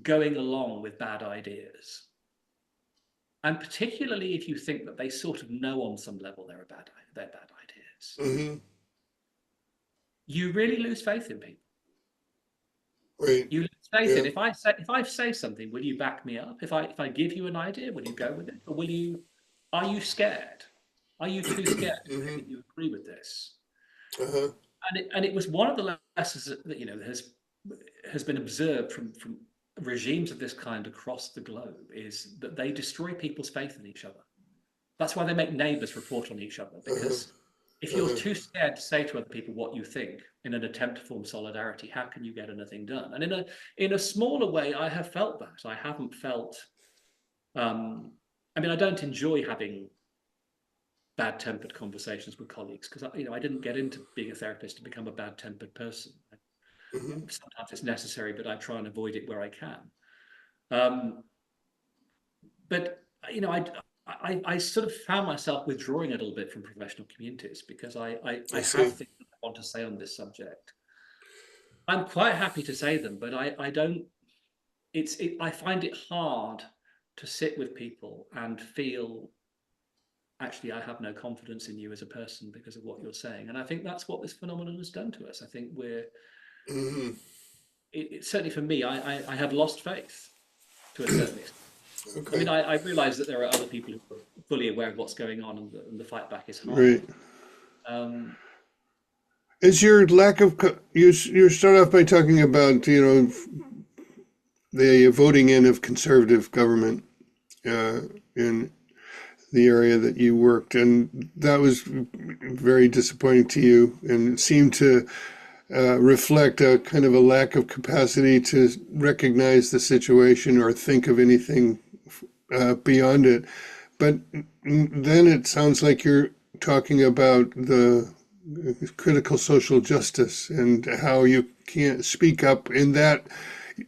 going along with bad ideas, and particularly if you think that they sort of know on some level they're bad ideas, Hmm. you really lose faith in people. Right. You lose faith in Yeah. if I say something, will you back me up? If I give you an idea, will you go with it, or are you scared? Are you too scared to say Hmm. that you agree with this? Uh-huh. And it was one of the lessons that has been observed from regimes of this kind across the globe, is that they destroy people's faith in each other. That's why they make neighbors report on each other, Uh-huh. because if you're Uh-huh. too scared to say to other people what you think in an attempt to form solidarity, how can you get anything done? And in a smaller way, I have felt that. I haven't felt. Um, I mean, I don't enjoy having bad-tempered conversations with colleagues, because I didn't get into being a therapist to become a bad-tempered person. Hmm. Sometimes it's necessary, but I try and avoid it where I can. Um, but I sort of found myself withdrawing a little bit from professional communities, because I I have see. things I want to say on this subject. I'm quite happy to say them, but I don't. I find it hard to sit with people and feel, actually, I have no confidence in you as a person because of what you're saying. And I think that's what this phenomenon has done to us. I think Hmm. certainly for me, I have lost faith to a certain extent. I mean, Okay. I realize that there are other people who are fully aware of what's going on, and the fight back is hard. Right. Um, Is your lack of you start off by talking about the voting in of conservative government in the area that you worked, and that was very disappointing to you, and it seemed to reflect a kind of a lack of capacity to recognize the situation or think of anything beyond it. But then it sounds like you're talking about the critical social justice and how you can't speak up in that.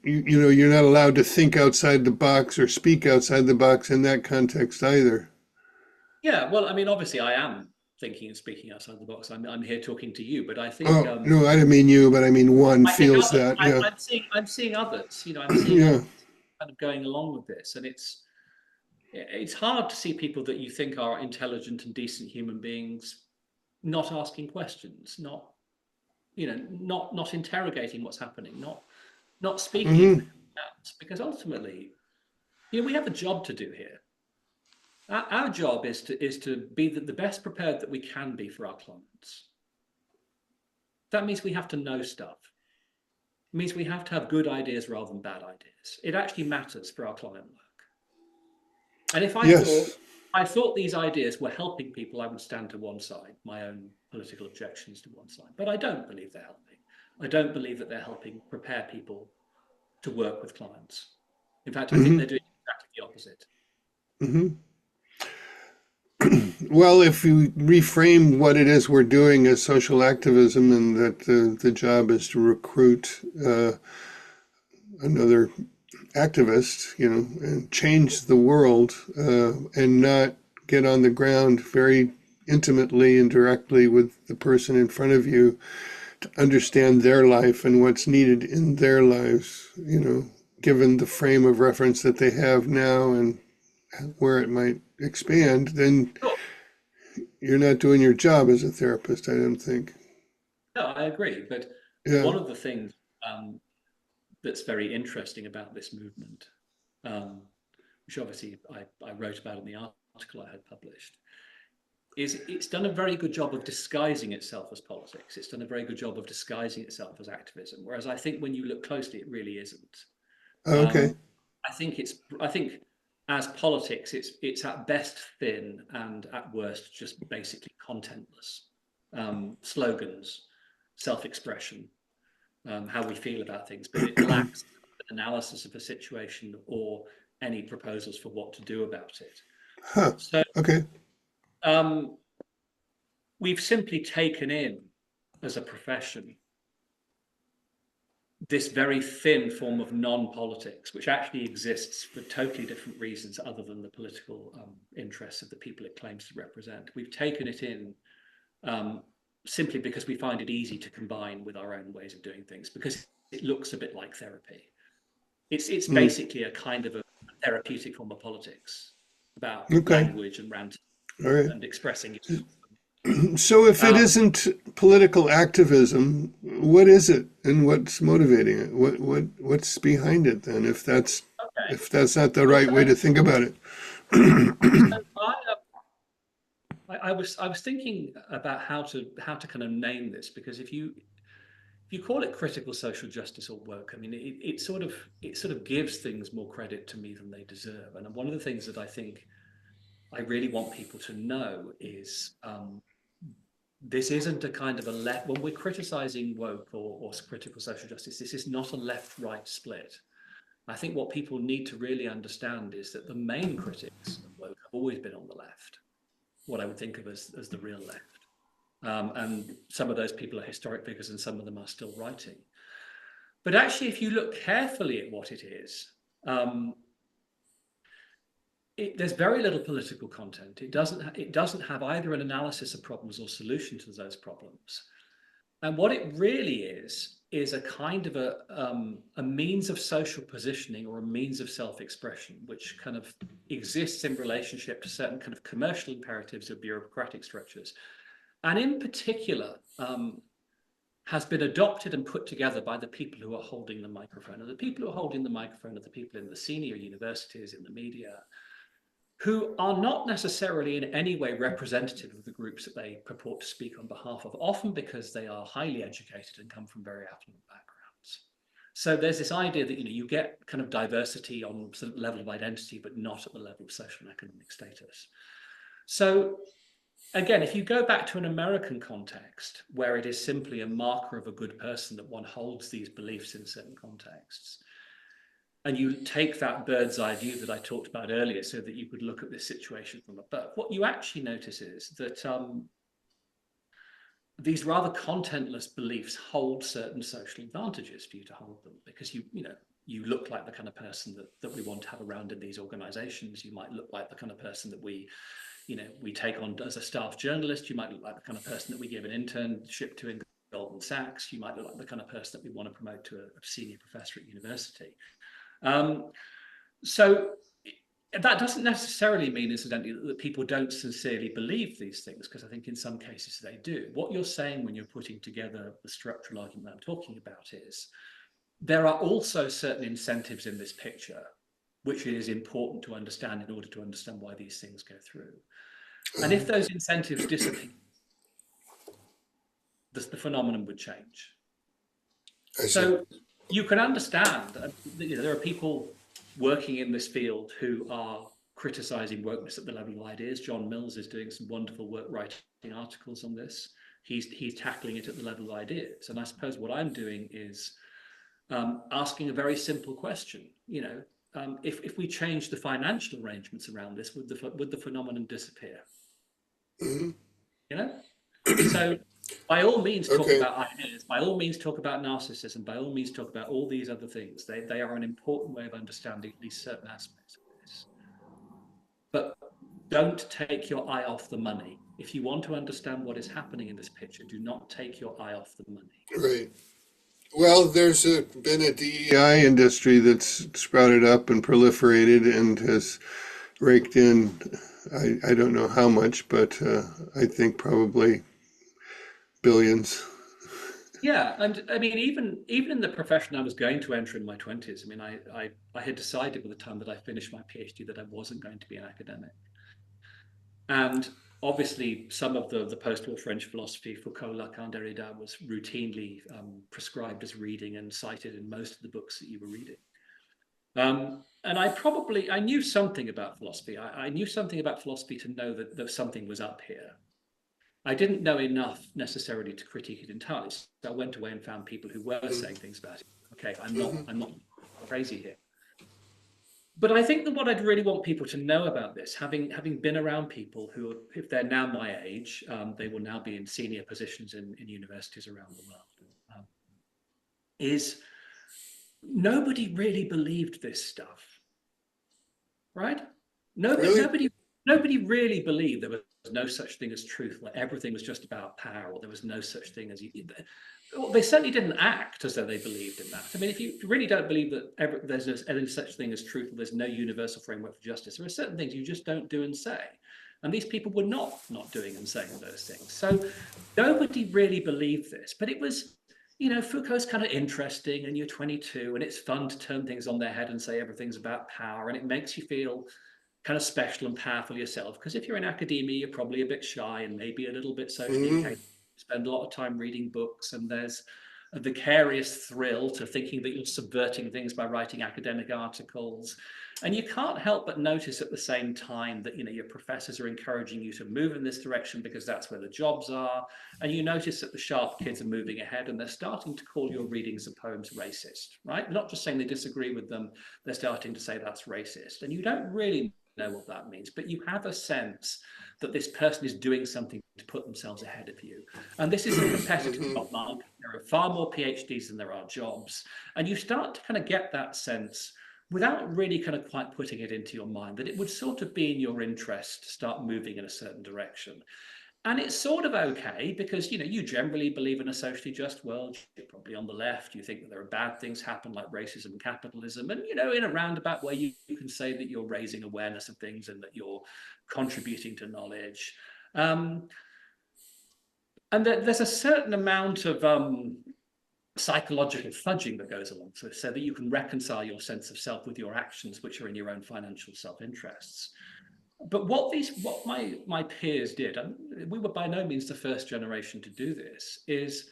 You're not allowed to think outside the box or speak outside the box in that context either. yeah, well, I mean, obviously, I am thinking and speaking outside the box. I'm here talking to you, but I think Oh, no, I didn't mean you, but I mean one I think feels others, that, yeah. I'm seeing others, you know, I'm seeing Yeah. others kind of going along with this, and it's hard to see people that you think are intelligent and decent human beings not asking questions, not, you know, not interrogating what's happening, not speaking if Hmm. they have doubts, because ultimately, you know, we have a job to do here. Our job is to be the best prepared that we can be for our clients. That means we have to know stuff. It means we have to have good ideas rather than bad ideas. It actually matters for our client work. And if Yes. I thought these ideas were helping people, I would stand to one side, my own political objections to one side. But I don't believe they're helping. I don't believe that they're helping prepare people to work with clients. In fact, I think Hmm. they're doing exactly the opposite. Hmm. Well, if you reframe what it is we're doing as social activism, and that the job is to recruit another activist, you know, and change the world, and not get on the ground very intimately and directly with the person in front of you to understand their life and what's needed in their lives, you know, given the frame of reference that they have now and where it might expand, then Sure. you're not doing your job as a therapist, I don't think. No, I agree. But Yeah. one of the things um, that's very interesting about this movement, um, which obviously I wrote about in the article I had published, is it's done a very good job of disguising itself as politics. It's done a very good job of disguising itself as activism. Whereas I think when you look closely, it really isn't. Okay. Um, I think as politics, it's at best thin and at worst just basically contentless. Slogans, self-expression, how we feel about things, but it lacks an analysis of a situation or any proposals for what to do about it. Huh. So Okay. um, we've simply taken in as a profession this very thin form of non-politics, which actually exists for totally different reasons other than the political interests of the people it claims to represent. We've taken it in um, simply because we find it easy to combine with our own ways of doing things, because it looks a bit like therapy. It's Mm. basically a kind of a therapeutic form of politics about Okay. language and rant All right. and expressing it. So if it Um, isn't political activism, what is it and what's motivating it? What's behind it then, okay. if that's not the Well, right way to think about it? so I was thinking about how to kind of name this, because if you call it critical social justice or woke, I mean it sort of gives things more credit to me than they deserve. And one of the things that I think I really want people to know is this isn't a kind of a left, when we're criticizing woke or critical social justice, this is not a left-right split. I think what people need to really understand is that the main critics of woke have always been on the left, what I would think of as the real left. And some of those people are historic figures and some of them are still writing. But actually, if you look carefully at what it is, um, there's very little political content. It doesn't have either an analysis of problems or solution to those problems. And what it really is a kind of a means of social positioning or a means of self-expression, which kind of exists in relationship to certain kind of commercial imperatives of bureaucratic structures. And in particular, has been adopted and put together by the people who are holding the microphone. And the people who are holding the microphone are the people in the senior universities, in the media, who are not necessarily in any way representative of the groups that they purport to speak on behalf of, often because they are highly educated and come from very affluent backgrounds. So there's this idea that, you know, you get kind of diversity on sort of level of identity, but not at the level of social and economic status. So again, if you go back to an American context where it is simply a marker of a good person that one holds these beliefs in certain contexts, and you take that bird's eye view that I talked about earlier so that you could look at this situation from above, what you actually notice is that these rather contentless beliefs hold certain social advantages for you to hold them, because you look like the kind of person that we want to have around in these organizations. You might look like the kind of person that we we take on as a staff journalist. You might look like the kind of person that we give an internship to in Goldman Sachs. You might look like the kind of person that we want to promote to a senior professor at university. So that doesn't necessarily mean, incidentally, that people don't sincerely believe these things, because I think in some cases they do. What you're saying when you're putting together the structural argument that I'm talking about is there are also certain incentives in this picture which it is important to understand in order to understand why these things go through. And if those incentives disappear, the phenomenon would change. So you can understand that there are people working in this field who are criticizing wokeness at the level of ideas. John Mills is doing some wonderful work writing articles on this. He's tackling it at the level of ideas. And I suppose what I'm doing is asking a very simple question. If we change the financial arrangements around this, would the phenomenon disappear? So by all means talk about ideas, by all means talk about narcissism, by all means talk about all these other things. They are an important way of understanding at least certain aspects of this. But don't take your eye off the money. If you want to understand what is happening in this picture, do not take your eye off the money. Right. Well, there's been a DEI industry that's sprouted up and proliferated and has raked in, I don't know how much, but I think probably billions. Yeah, and I mean, even in the profession I was going to enter in my 20s, I mean, I had decided by the time that I finished my PhD that I wasn't going to be an academic. And obviously, some of the post-war French philosophy, Foucault, Lacan, Derrida, was routinely prescribed as reading and cited in most of the books that you were reading. And I knew something about philosophy. I knew something about philosophy to know that something was up here. I didn't know enough necessarily to critique it entirely. So I went away and found people who were saying things about it. Okay, I'm not crazy here. But I think that what I'd really want people to know about this, having been around people who, if they're now my age, they will now be in senior positions in universities around the world, is nobody really believed this stuff, right? Nobody really believed there was no such thing as truth, like everything was just about power, or there was no such thing as well, they certainly didn't act as though they believed in that. I mean, if you really don't believe that there's any such thing as truth, or there's no universal framework for justice, there are certain things you just don't do and say. And these people were not doing and saying those things. So nobody really believed this. But it was, Foucault's kind of interesting, and you're 22, and it's fun to turn things on their head and say everything's about power, and it makes you feel kind of special and powerful yourself. Because if you're in academia, you're probably a bit shy and maybe a little bit socially incapable. Spend a lot of time reading books, and there's a vicarious thrill to thinking that you're subverting things by writing academic articles. And you can't help but notice at the same time that your professors are encouraging you to move in this direction because that's where the jobs are. And you notice that the sharp kids are moving ahead, and they're starting to call your readings of poems racist, right? Not just saying they disagree with them, they're starting to say that's racist. And you don't really know what that means, but you have a sense that this person is doing something to put themselves ahead of you. And this is a competitive job market. There are far more PhDs than there are jobs. And you start to kind of get that sense without really kind of quite putting it into your mind that it would sort of be in your interest to start moving in a certain direction. And it's sort of okay because, you generally believe in a socially just world. You're probably on the left. You think that there are bad things happen like racism and capitalism. And, in a roundabout way, you can say that you're raising awareness of things and that you're contributing to knowledge. And there's a certain amount of psychological fudging that goes along so that you can reconcile your sense of self with your actions, which are in your own financial self-interests. But what my peers did, and we were by no means the first generation to do this, is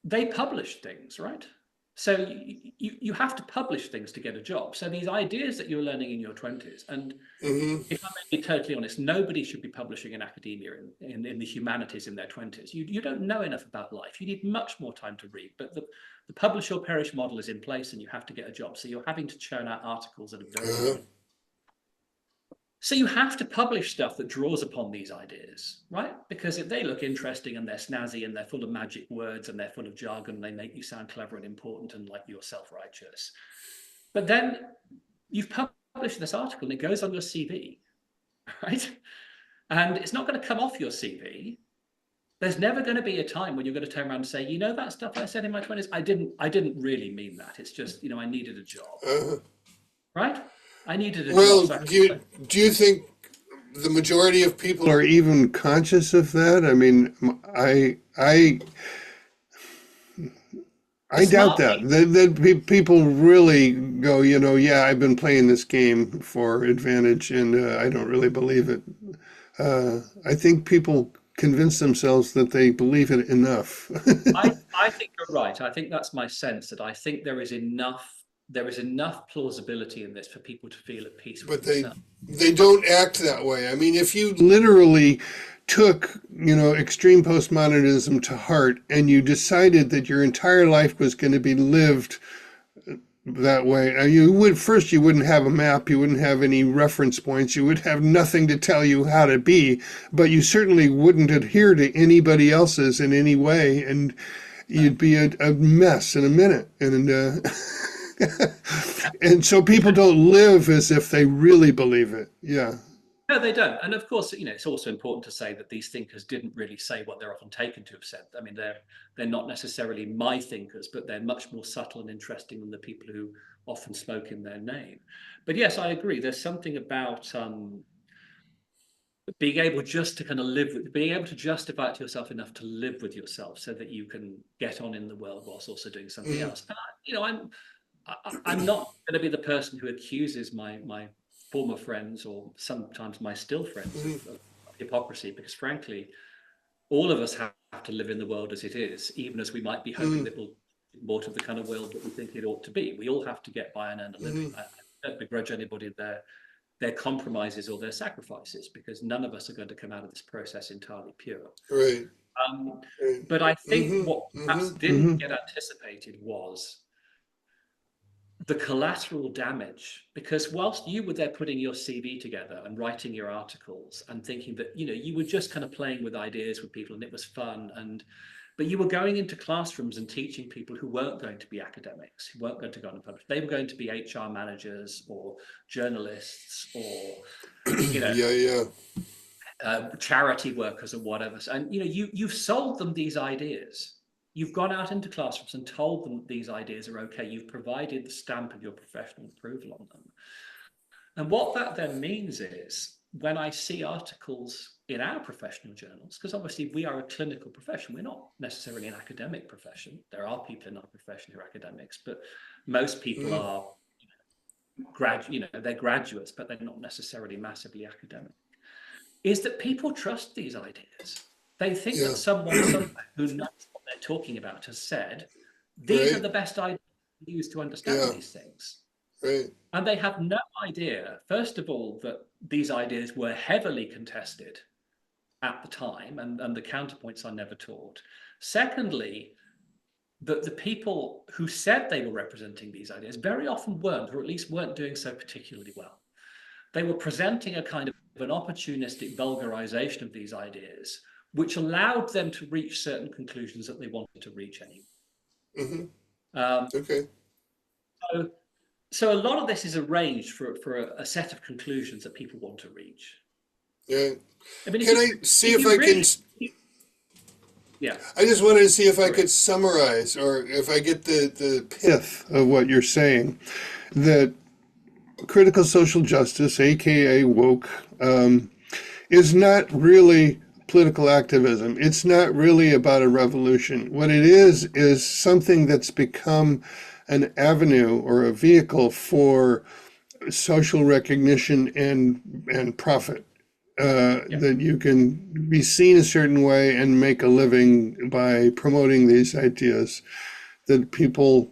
they published things, right? So you have to publish things to get a job. So these ideas that you're learning in your 20s, and if I'm being totally honest, nobody should be publishing in academia in the humanities in their 20s. You don't know enough about life. You need much more time to read. But the publish or perish model is in place, and you have to get a job. So you're having to churn out articles at a very So you have to publish stuff that draws upon these ideas, right? Because if they look interesting and they're snazzy and they're full of magic words and they're full of jargon, and they make you sound clever and important and like you're self-righteous. But then you've published this article and it goes on your CV. right? And it's not going to come off your CV. There's never going to be a time when you're going to turn around and say, you know, that stuff I said in my 20s, I didn't really mean that. It's just, you know, I needed a job, Uh, right? I needed a job. well, So do you think the majority of people are even conscious of that? I mean, the I doubt smart that. people, People really go, yeah, I've been playing this game for advantage, and I don't really believe it. I think people convince themselves that they believe it enough. I think you're right. I think that's my sense, that I think there is enough plausibility in this for people to feel at peace with But they themselves. they don't act that way. I mean, if you literally took, extreme postmodernism to heart and you decided that your entire life was going to be lived that way, you wouldn't have a map, you wouldn't have any reference points, you would have nothing to tell you how to be, but you certainly wouldn't adhere to anybody else's in any way, and you'd be a mess in a minute. And so people don't live as if they really believe it. Yeah. No, they don't. And of course, you know, it's also important to say that these thinkers didn't really say what they're often taken to have said. I mean, they're not necessarily my thinkers, but they're much more subtle and interesting than the people who often spoke in their name. But yes, I agree. There's something about being able just to kind of being able to justify it to yourself enough to live with yourself, so that you can get on in the world whilst also doing something Mm-hmm. else. And you know, I'm not going to be the person who accuses my former friends, or sometimes my still friends, of hypocrisy, because frankly, all of us have to live in the world as it is, even as we might be hoping Mm-hmm. that we'll be more to the kind of world that we think it ought to be. We all have to get by and earn a living. Mm-hmm. I don't begrudge anybody their compromises or their sacrifices, because none of us are going to come out of this process entirely pure. Right. Um, Right. but I think Mm-hmm. what Mm-hmm. perhaps didn't get anticipated was the collateral damage, because whilst you were there putting your CV together and writing your articles and thinking that, you know, you were just kind of playing with ideas with people and it was fun, but you were going into classrooms and teaching people who weren't going to be academics, who weren't going to go on and publish. They were going to be HR managers or journalists or, you know, Yeah, yeah. charity workers or whatever. And, you know, you've sold them these ideas. You've gone out into classrooms and told them that these ideas are okay. You've provided the stamp of your professional approval on them. And what that then means is, when I see articles in our professional journals, because obviously we are a clinical profession, we're not necessarily an academic profession. There are people in our profession who are academics, but most people Mm-hmm. are they're graduates, but they're not necessarily massively academic. Is that people trust these ideas. They think that Yeah. someone somewhere who knows what they're talking about has said, these are Right. the best ideas to use to understand Yeah. these things. Right. And they have no idea, first of all, that these ideas were heavily contested at the time, and the counterpoints are never taught. Secondly, that the people who said they were representing these ideas very often weren't, or at least weren't doing so particularly well. They were presenting a kind of an opportunistic vulgarization of these ideas, which allowed them to reach certain conclusions that they wanted to reach anyway. Mm-hmm. Um, Okay. so, so a lot of this is arranged for a set of conclusions that people want to reach. Yeah. I mean, Can I see if if you I can? really, yeah, I just wanted to see if I sorry. could summarize, or if I get the pith of what you're saying. That critical social justice, aka woke, is not really political activism. It's not really about a revolution. What it is something that's become an avenue or a vehicle for social recognition and profit. Yeah, That you can be seen a certain way and make a living by promoting these ideas. That people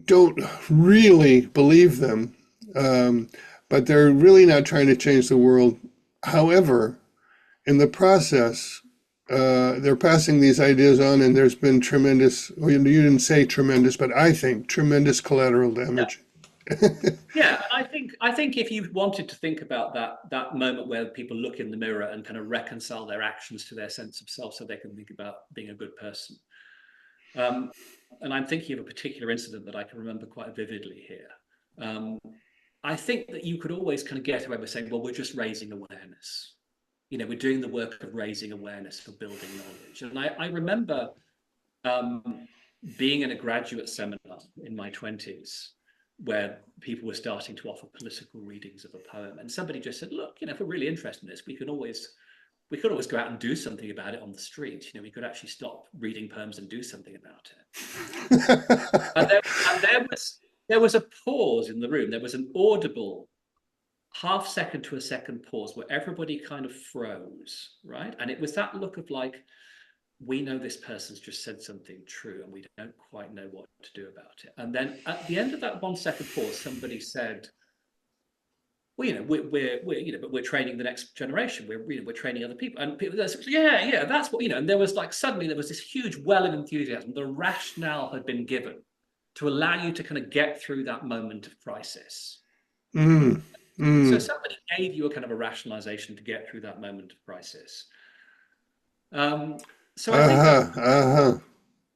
don't really believe them, um, but they're really not trying to change the world. However, in the process, they're passing these ideas on, and there's been tremendous, well, you didn't say tremendous, but I think tremendous collateral yeah. damage. Yeah, and I think if you wanted to think about that moment where people look in the mirror and kind of reconcile their actions to their sense of self, so they can think about being a good person. Um, and I'm thinking of a particular incident that I can remember quite vividly here. Um, I think that you could always kind of get away with saying, well, we're just raising awareness. We're doing the work of raising awareness for building knowledge. And I remember being in a graduate seminar in my 20s where people were starting to offer political readings of a poem. And somebody just said, look, if we're really interested in this, we could always go out and do something about it on the street. We could actually stop reading poems and do something about it. There was a pause in the room. There was an audible half second to a second pause where everybody kind of froze, right? And it was that look of like, we know this person's just said something true and we don't quite know what to do about it. And then at the end of that 1 second pause, somebody said, well, we're training the next generation. We're training other people, and people said, yeah, that's what. And there was suddenly there was this huge well of enthusiasm. The rationale had been given to allow you to kind of get through that moment of crisis. So somebody gave you a kind of a rationalization to get through that moment of crisis. So I think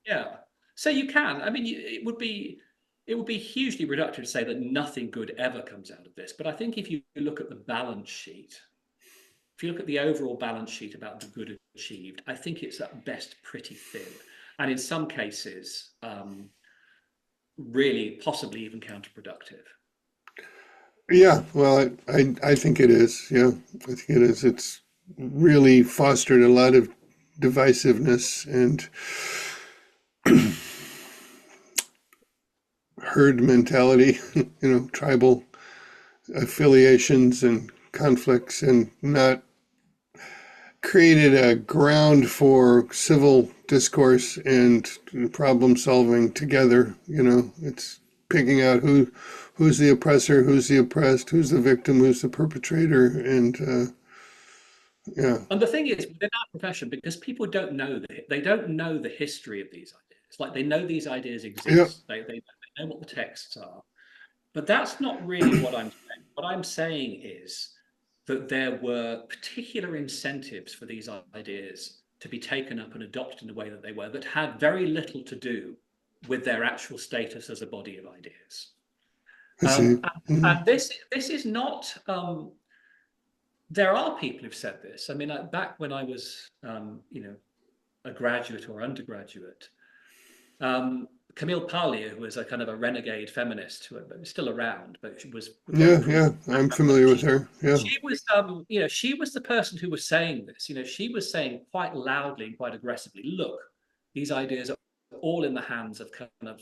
yeah. So you can. I mean, it would be hugely reductive to say that nothing good ever comes out of this. But I think if you look at the balance sheet, if you look at the overall balance sheet about the good achieved, I think it's at best pretty thin, and in some cases, really possibly even counterproductive. Yeah, well, I think it is. Yeah, I think it is. It's really fostered a lot of divisiveness and herd mentality, tribal affiliations and conflicts, and not created a ground for civil discourse and problem solving together. It's picking out who's the oppressor, who's the oppressed, who's the victim, who's the perpetrator, and yeah. And the thing is, within our profession, because people don't know the history of these ideas. Like, they know these ideas exist. Yep. They know what the texts are. But that's not really what I'm saying. What I'm saying is that there were particular incentives for these ideas to be taken up and adopted in the way that they were, that had very little to do with their actual status as a body of ideas. And this is not. There are people who've said this. I mean, back when I was, a graduate or undergraduate, Camille Paglia, who was a kind of a renegade feminist, who was still around, but she was. Yeah, I'm familiar with her. Yeah. She was, she was the person who was saying this. She was saying quite loudly and quite aggressively, look, these ideas are all in the hands of kind of,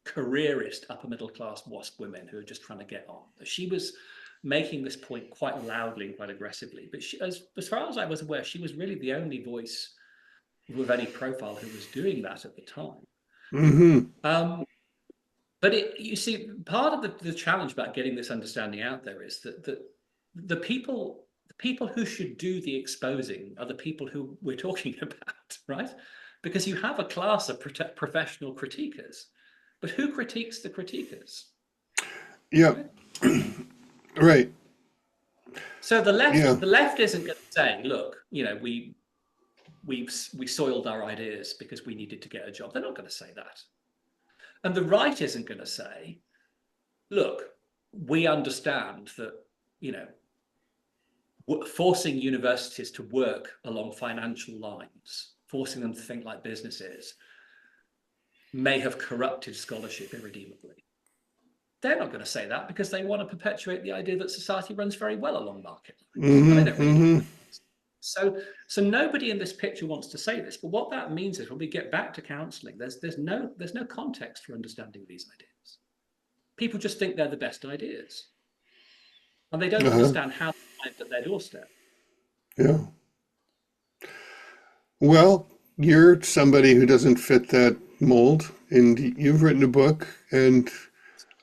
careerist upper middle class WASP women who are just trying to get on. She was making this point quite loudly and quite aggressively. But as far as I was aware, she was really the only voice with any profile who was doing that at the time. But you see, part of the challenge about getting this understanding out there is that the people who should do the exposing are the people who we're talking about, right? Because you have a class of professional critiquers, but who critiques the critiquers? Yeah. Right. So the left isn't going to say, look, we soiled our ideas because we needed to get a job. They're not going to say that. And the right isn't going to say, look, we understand that, forcing universities to work along financial lines, forcing them to think like businesses, may have corrupted scholarship irredeemably. They're not going to say that because they want to perpetuate the idea that society runs very well along market lines. So nobody in this picture wants to say this, but what that means is when we get back to counselling, there's no context for understanding these ideas. People just think they're the best ideas, and they don't understand how to find at their doorstep. Yeah. Well, you're somebody who doesn't fit that mold, and you've written a book, and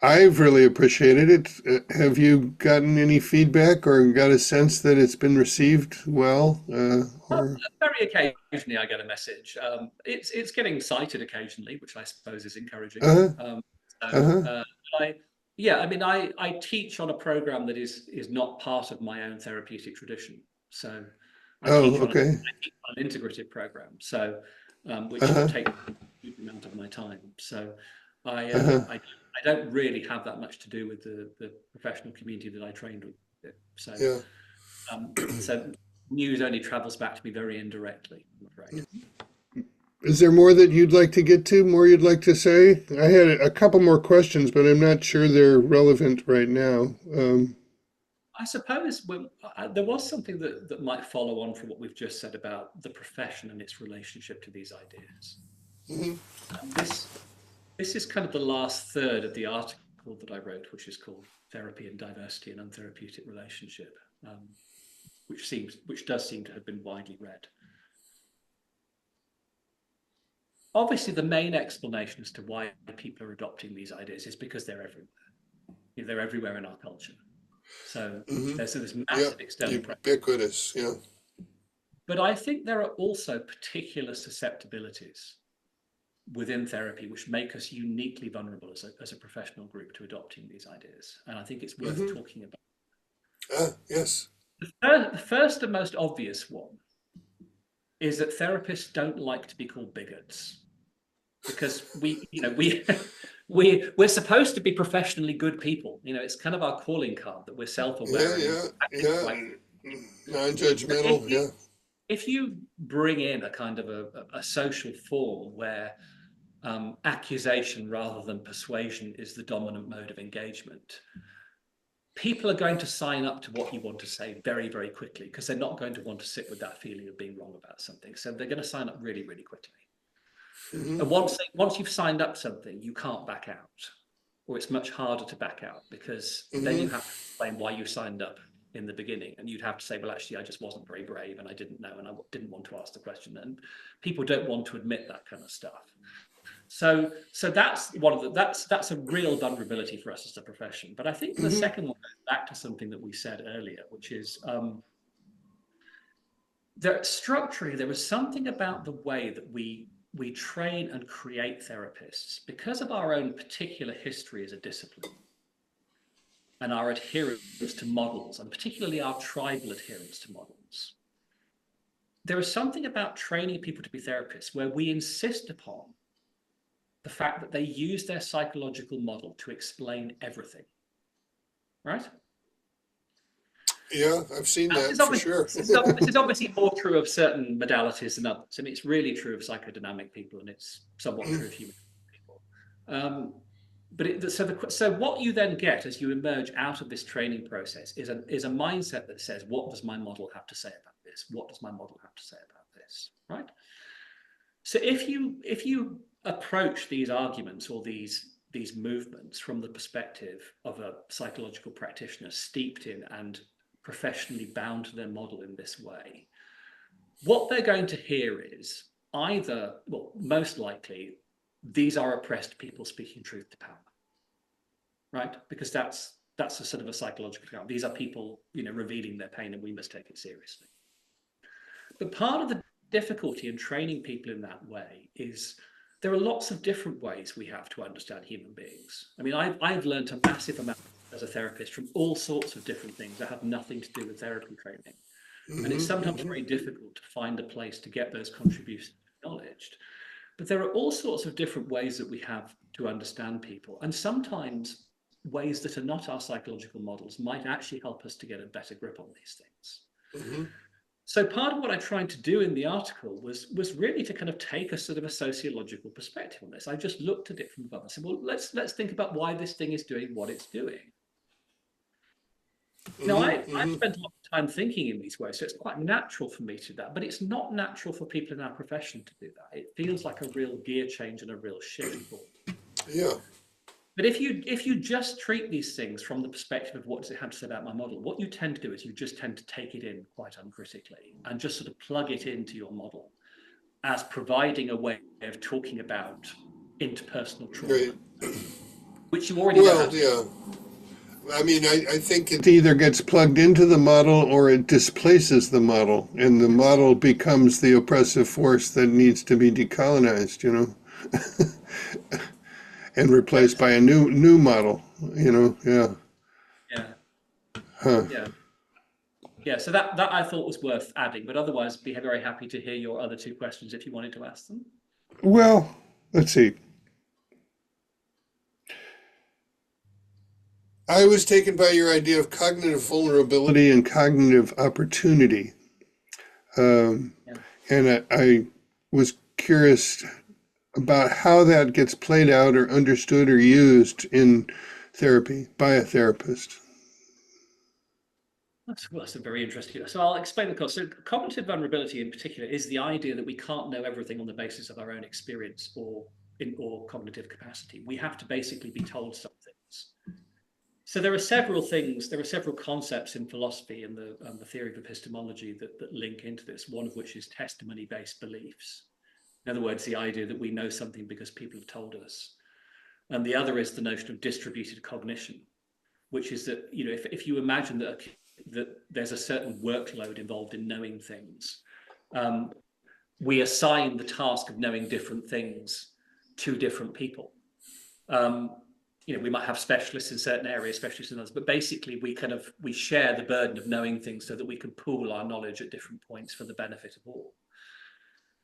I've really appreciated it. Have you gotten any feedback or got a sense that it's been received well? Very occasionally I get a message. It's getting cited occasionally, which I suppose is encouraging. I teach on a program that is not part of my own therapeutic tradition. So I teach on an integrative program, so which takes a huge amount of my time. So I don't really have that much to do with the professional community that I trained with. So, so news only travels back to me very indirectly, I'm afraid. Is there more that you'd like to get to, more you'd like to say? I had a couple more questions, but I'm not sure they're relevant right now. I suppose there was something that might follow on from what we've just said about the profession and its relationship to these ideas. Mhm. This is kind of the last third of the article that I wrote, which is called Therapy and Diversity and Untherapeutic Relationship, which does seem to have been widely read. Obviously, the main explanation as to why people are adopting these ideas is because they're everywhere. They're everywhere in our culture. So there's this massive external pressure. Ubiquitous, yeah. But I think there are also particular susceptibilities within therapy which make us uniquely vulnerable as a professional group to adopting these ideas. And I think it's worth talking about. Yes. The first and most obvious one is that therapists don't like to be called bigots, because we're supposed to be professionally good people. It's kind of our calling card that we're self-aware. Non-judgmental, If you bring in a kind of a social form where accusation rather than persuasion is the dominant mode of engagement, people are going to sign up to what you want to say very, very quickly, because they're not going to want to sit with that feeling of being wrong about something. So they're going to sign up really, really quickly. And once you've signed up something, you can't back out, or it's much harder to back out, because then you have to explain why you signed up in the beginning, and you'd have to say, well, actually, I just wasn't very brave, and I didn't know, and I didn't want to ask the question. And people don't want to admit that kind of stuff. So that's that's a real vulnerability for us as a profession. But I think the second one goes back to something that we said earlier, which is structurally there was something about the way that we train and create therapists, because of our own particular history as a discipline and our adherence to models, and particularly our tribal adherence to models. There is something about training people to be therapists where we insist upon the fact that they use their psychological model to explain everything, right? Yeah, I've seen that for sure. This is obviously more true of certain modalities than others, and it's really true of psychodynamic people, and it's somewhat true of human people. So what you then get as you emerge out of this training process is a mindset that says, what does my model have to say about this? What does my model have to say about this, right? So if you approach these arguments or these movements from the perspective of a psychological practitioner steeped in and professionally bound to their model in this way, what they're going to hear is either, well, most likely, these are oppressed people speaking truth to power, right? Because that's a sort of a psychological account. These are people, revealing their pain, and we must take it seriously. But part of the difficulty in training people in that way is there are lots of different ways we have to understand human beings. I mean, I've learned a massive amount as a therapist from all sorts of different things that have nothing to do with therapy training. And it's sometimes very difficult to find a place to get those contributions acknowledged. But there are all sorts of different ways that we have to understand people. And sometimes ways that are not our psychological models might actually help us to get a better grip on these things. So part of what I tried to do in the article was really to kind of take a sort of a sociological perspective on this. I just looked at it from above and said, well, let's think about why this thing is doing what it's doing. Now, I've spent a lot of time thinking in these ways, so it's quite natural for me to do that, but it's not natural for people in our profession to do that. It feels like a real gear change and a real shift. Yeah. But if you just treat these things from the perspective of what does it have to say about my model, what you tend to do is you just tend to take it in quite uncritically and just sort of plug it into your model as providing a way of talking about interpersonal trauma, which you already know how to do. I mean, I think it either gets plugged into the model or it displaces the model, and the model becomes the oppressive force that needs to be decolonized, and replaced by a new model, Yeah. Yeah, so that I thought was worth adding, but otherwise be very happy to hear your other two questions if you wanted to ask them. Well, let's see. I was taken by your idea of cognitive vulnerability and cognitive opportunity. Um, Yeah. and I was curious about how that gets played out or understood or used in therapy by a therapist. That's a very interesting. So I'll explain the concept. So cognitive vulnerability, in particular, is the idea that we can't know everything on the basis of our own experience or cognitive capacity. We have to basically be told some things. So there are several things. There are several concepts in philosophy and the theory of epistemology that link into this. One of which is testimony-based beliefs. In other words, the idea that we know something because people have told us. And the other is the notion of distributed cognition, which is that, if you imagine that there's a certain workload involved in knowing things, we assign the task of knowing different things to different people. We might have specialists in certain areas, specialists in others, but basically we share the burden of knowing things so that we can pool our knowledge at different points for the benefit of all.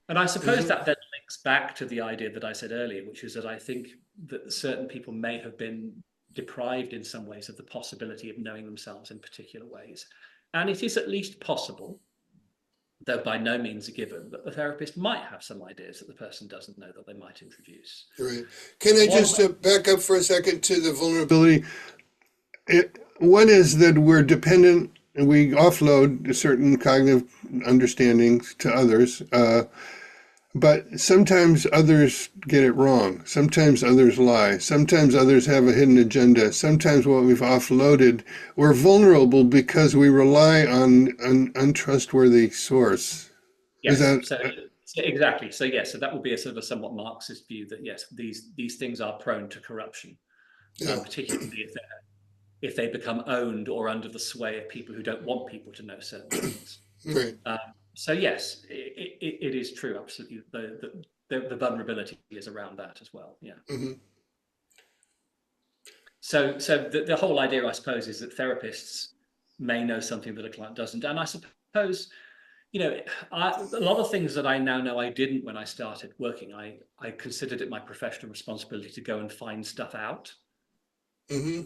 And I suppose that then links back to the idea that I said earlier, which is that I think that certain people may have been deprived in some ways of the possibility of knowing themselves in particular ways. And it is at least possible, though by no means a given, that the therapist might have some ideas that the person doesn't know that they might introduce. Right. Can I just back up for a second to the vulnerability? One is that we're dependent and we offload certain cognitive understandings to others. But sometimes others get it wrong. Sometimes others lie. Sometimes others have a hidden agenda. Sometimes what we've offloaded, we're vulnerable because we rely on an untrustworthy source. Yes, exactly. So yes, so that would be a sort of a somewhat Marxist view that yes, these things are prone to corruption, particularly if they become owned or under the sway of people who don't want people to know certain things. Right. So yes, it is true. Absolutely, the vulnerability is around that as well. Yeah. Mm-hmm. So the whole idea, I suppose, is that therapists may know something that a client doesn't, and I suppose, a lot of things that I now know I didn't when I started working. I considered it my professional responsibility to go and find stuff out, Mm-hmm.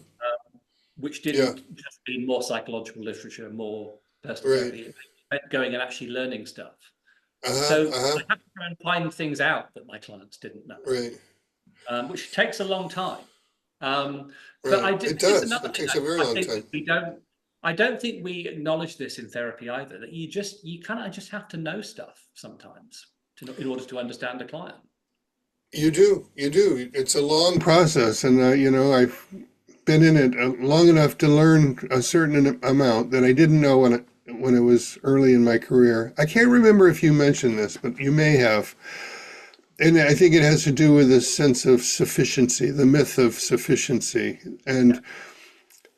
which didn't just mean more psychological literature, more personal therapy. It meant going and actually learning stuff. So I have to try and find things out that my clients didn't know, which takes a long time. But it does. Another It thing takes a very long time. I don't think we acknowledge this in therapy either, that you kind of just have to know stuff sometimes in order to understand a client. You do. It's a long process, and I've been in it long enough to learn a certain amount that I didn't know when it was early in my career. I can't remember if you mentioned this, but you may have. And I think it has to do with this sense of sufficiency, the myth of sufficiency. And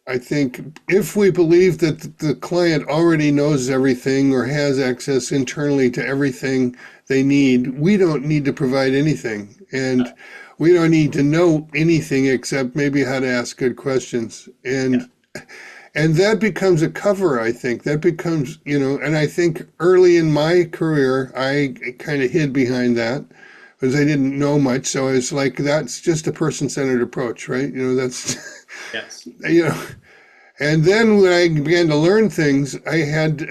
I think if we believe that the client already knows everything or has access internally to everything they need, we don't need to provide anything. And we don't need to know anything except maybe how to ask good questions. And that becomes a cover, I think. That becomes, and I think early in my career, I kind of hid behind that because I didn't know much. So I was like, that's just a person-centered approach, right? That's, yes. And then when I began to learn things, I had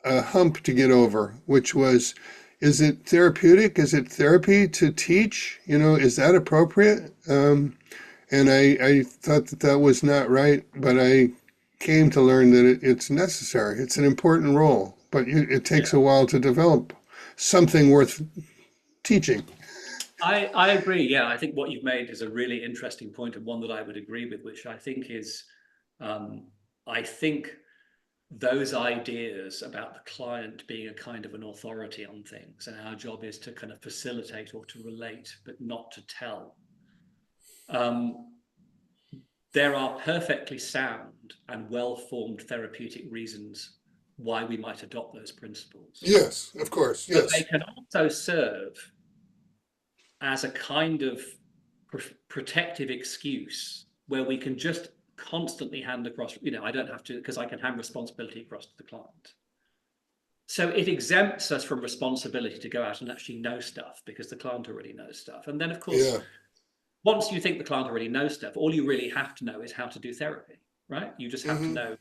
a hump to get over, which was, is it therapeutic? Is it therapy to teach? Is that appropriate? And I thought that was not right, but I came to learn that it's necessary. It's an important role, but it takes a while to develop something worth teaching. I agree. Yeah, I think what you've made is a really interesting point and one that I would agree with, which I think is, I think those ideas about the client being a kind of an authority on things, and our job is to kind of facilitate or to relate, but not to tell. There are perfectly sound and well-formed therapeutic reasons why we might adopt those principles. Yes, of course. Yes. But they can also serve as a kind of protective excuse where we can just constantly hand across, I don't have to, because I can hand responsibility across to the client. So it exempts us from responsibility to go out and actually know stuff because the client already knows stuff. And then, of course, once you think the client already knows stuff, all you really have to know is how to do therapy, right? You just have to know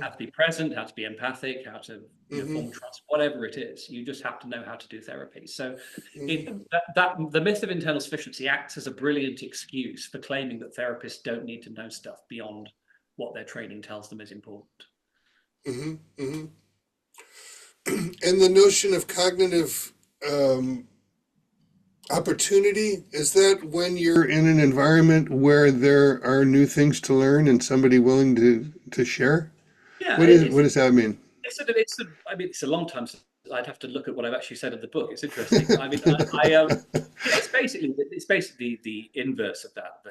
how to be present, how to be empathic, how to form trust, whatever it is. You just have to know how to do therapy. So the myth of internal sufficiency acts as a brilliant excuse for claiming that therapists don't need to know stuff beyond what their training tells them is important. And the notion of cognitive opportunity, is that when you're in an environment where there are new things to learn and somebody willing to share? Yeah, What does that mean? It's a long time since I'd have to look at what I've actually said in the book. It's interesting. I mean, it's basically the inverse of that.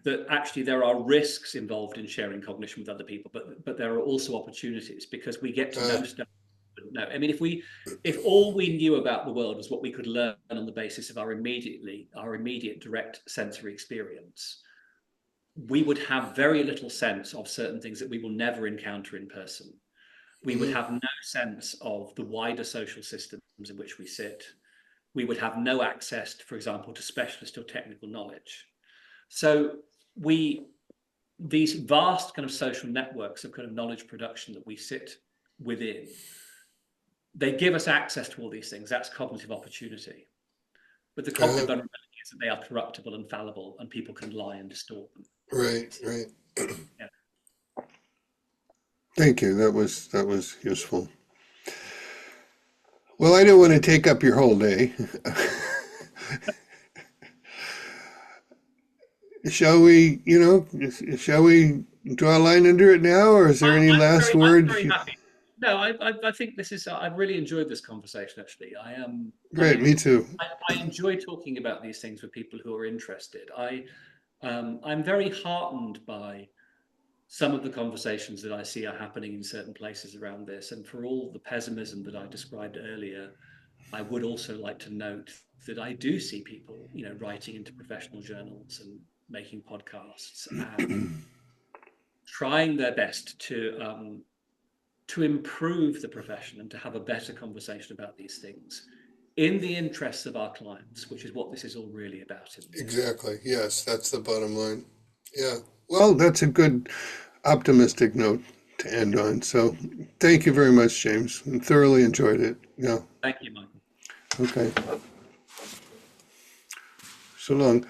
That actually there are risks involved in sharing cognition with other people, but there are also opportunities because we get to know stuff. No, I mean, if all we knew about the world was what we could learn on the basis of our immediate direct sensory experience, we would have very little sense of certain things that we will never encounter in person. We would have no sense of the wider social systems in which we sit. We would have no access, for example, to specialist or technical knowledge. So these vast kind of social networks of kind of knowledge production that we sit within, they give us access to all these things. That's cognitive opportunity. But the cognitive vulnerability is that they are corruptible and fallible, and people can lie and distort them. Right. Yeah. Thank you. That was useful. Well, I don't want to take up your whole day. Shall we draw a line under it now, or is there any last word? I'm very happy. No, I think this is. I've really enjoyed this conversation. Actually, I am. Great, me too. I enjoy talking about these things with people who are interested. I'm very heartened by some of the conversations that I see are happening in certain places around this, and for all the pessimism that I described earlier, I would also like to note that I do see people, writing into professional journals and making podcasts and trying their best to improve the profession and to have a better conversation about these things in the interests of our clients, which is what this is all really about. Exactly. Yes, that's the bottom line. Yeah. Well, that's a good optimistic note to end on. So thank you very much, James. I thoroughly enjoyed it. Yeah. Thank you, Michael. Okay. So long.